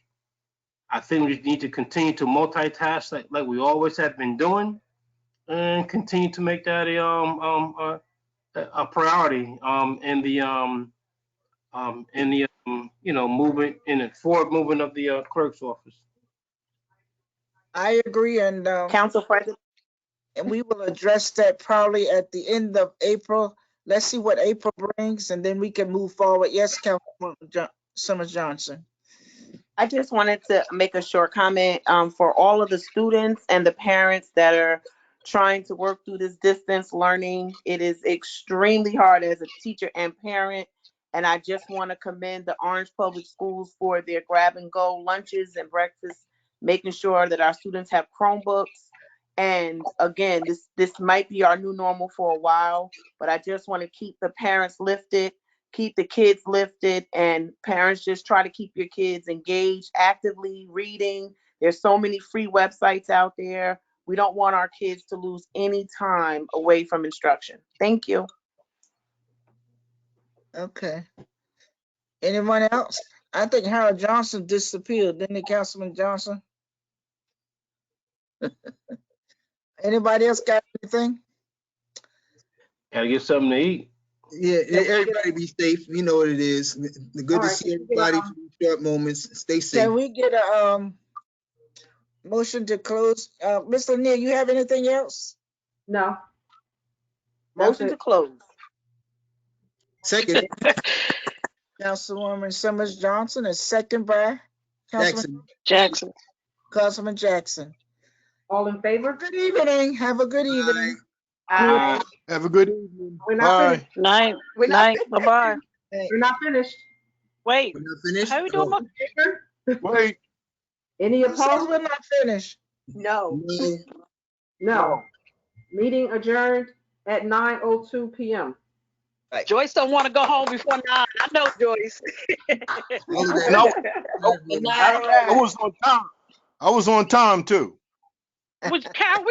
I think we just need to continue to multitask like we always have been doing, and continue to make that a priority movement in the forward movement of the clerk's office. I agree, and Council President. and we will address that probably at the end of April. Let's see what April brings, and then we can move forward. Yes, Councilwoman Summers Johnson. I just wanted to make a short comment for all of the students and the parents that are trying to work through this distance learning. It is extremely hard as a teacher and parent. And I just want to commend the Orange Public Schools for their grab and go lunches and breakfasts, making sure that our students have Chromebooks. And again, this might be our new normal for a while, but I just want to keep the parents lifted, keep the kids lifted, and parents, just try to keep your kids engaged, actively reading. There's so many free websites out there. We don't want our kids to lose any time away from instruction. Thank you. Okay. Anyone else? I think Harold Johnson disappeared, didn't he, Councilman Johnson? Anybody else got anything? Gotta get something to eat. Yeah, everybody be safe. You know what it is. Good to see everybody for these short moments. Stay safe. Can we get a motion to close? Mr. Neal, you have anything else? No. Motion to close. Second. Councilwoman Summers Johnson, and second by Jackson. Councilman Jackson. All in favor? Good evening. Have a good evening. Have a good evening. We're not Bye. finished. Night. We're not Night. finished. Bye-bye. We're not finished. Wait. We're not finished? How we doing? Wait. Any Who says opposed? we're not finished? No. No. No. Meeting adjourned at 9:02 p.m. Joyce don't want to go home before 9. I know Joyce. No, I was on time. I was on time too. Which Kyle, we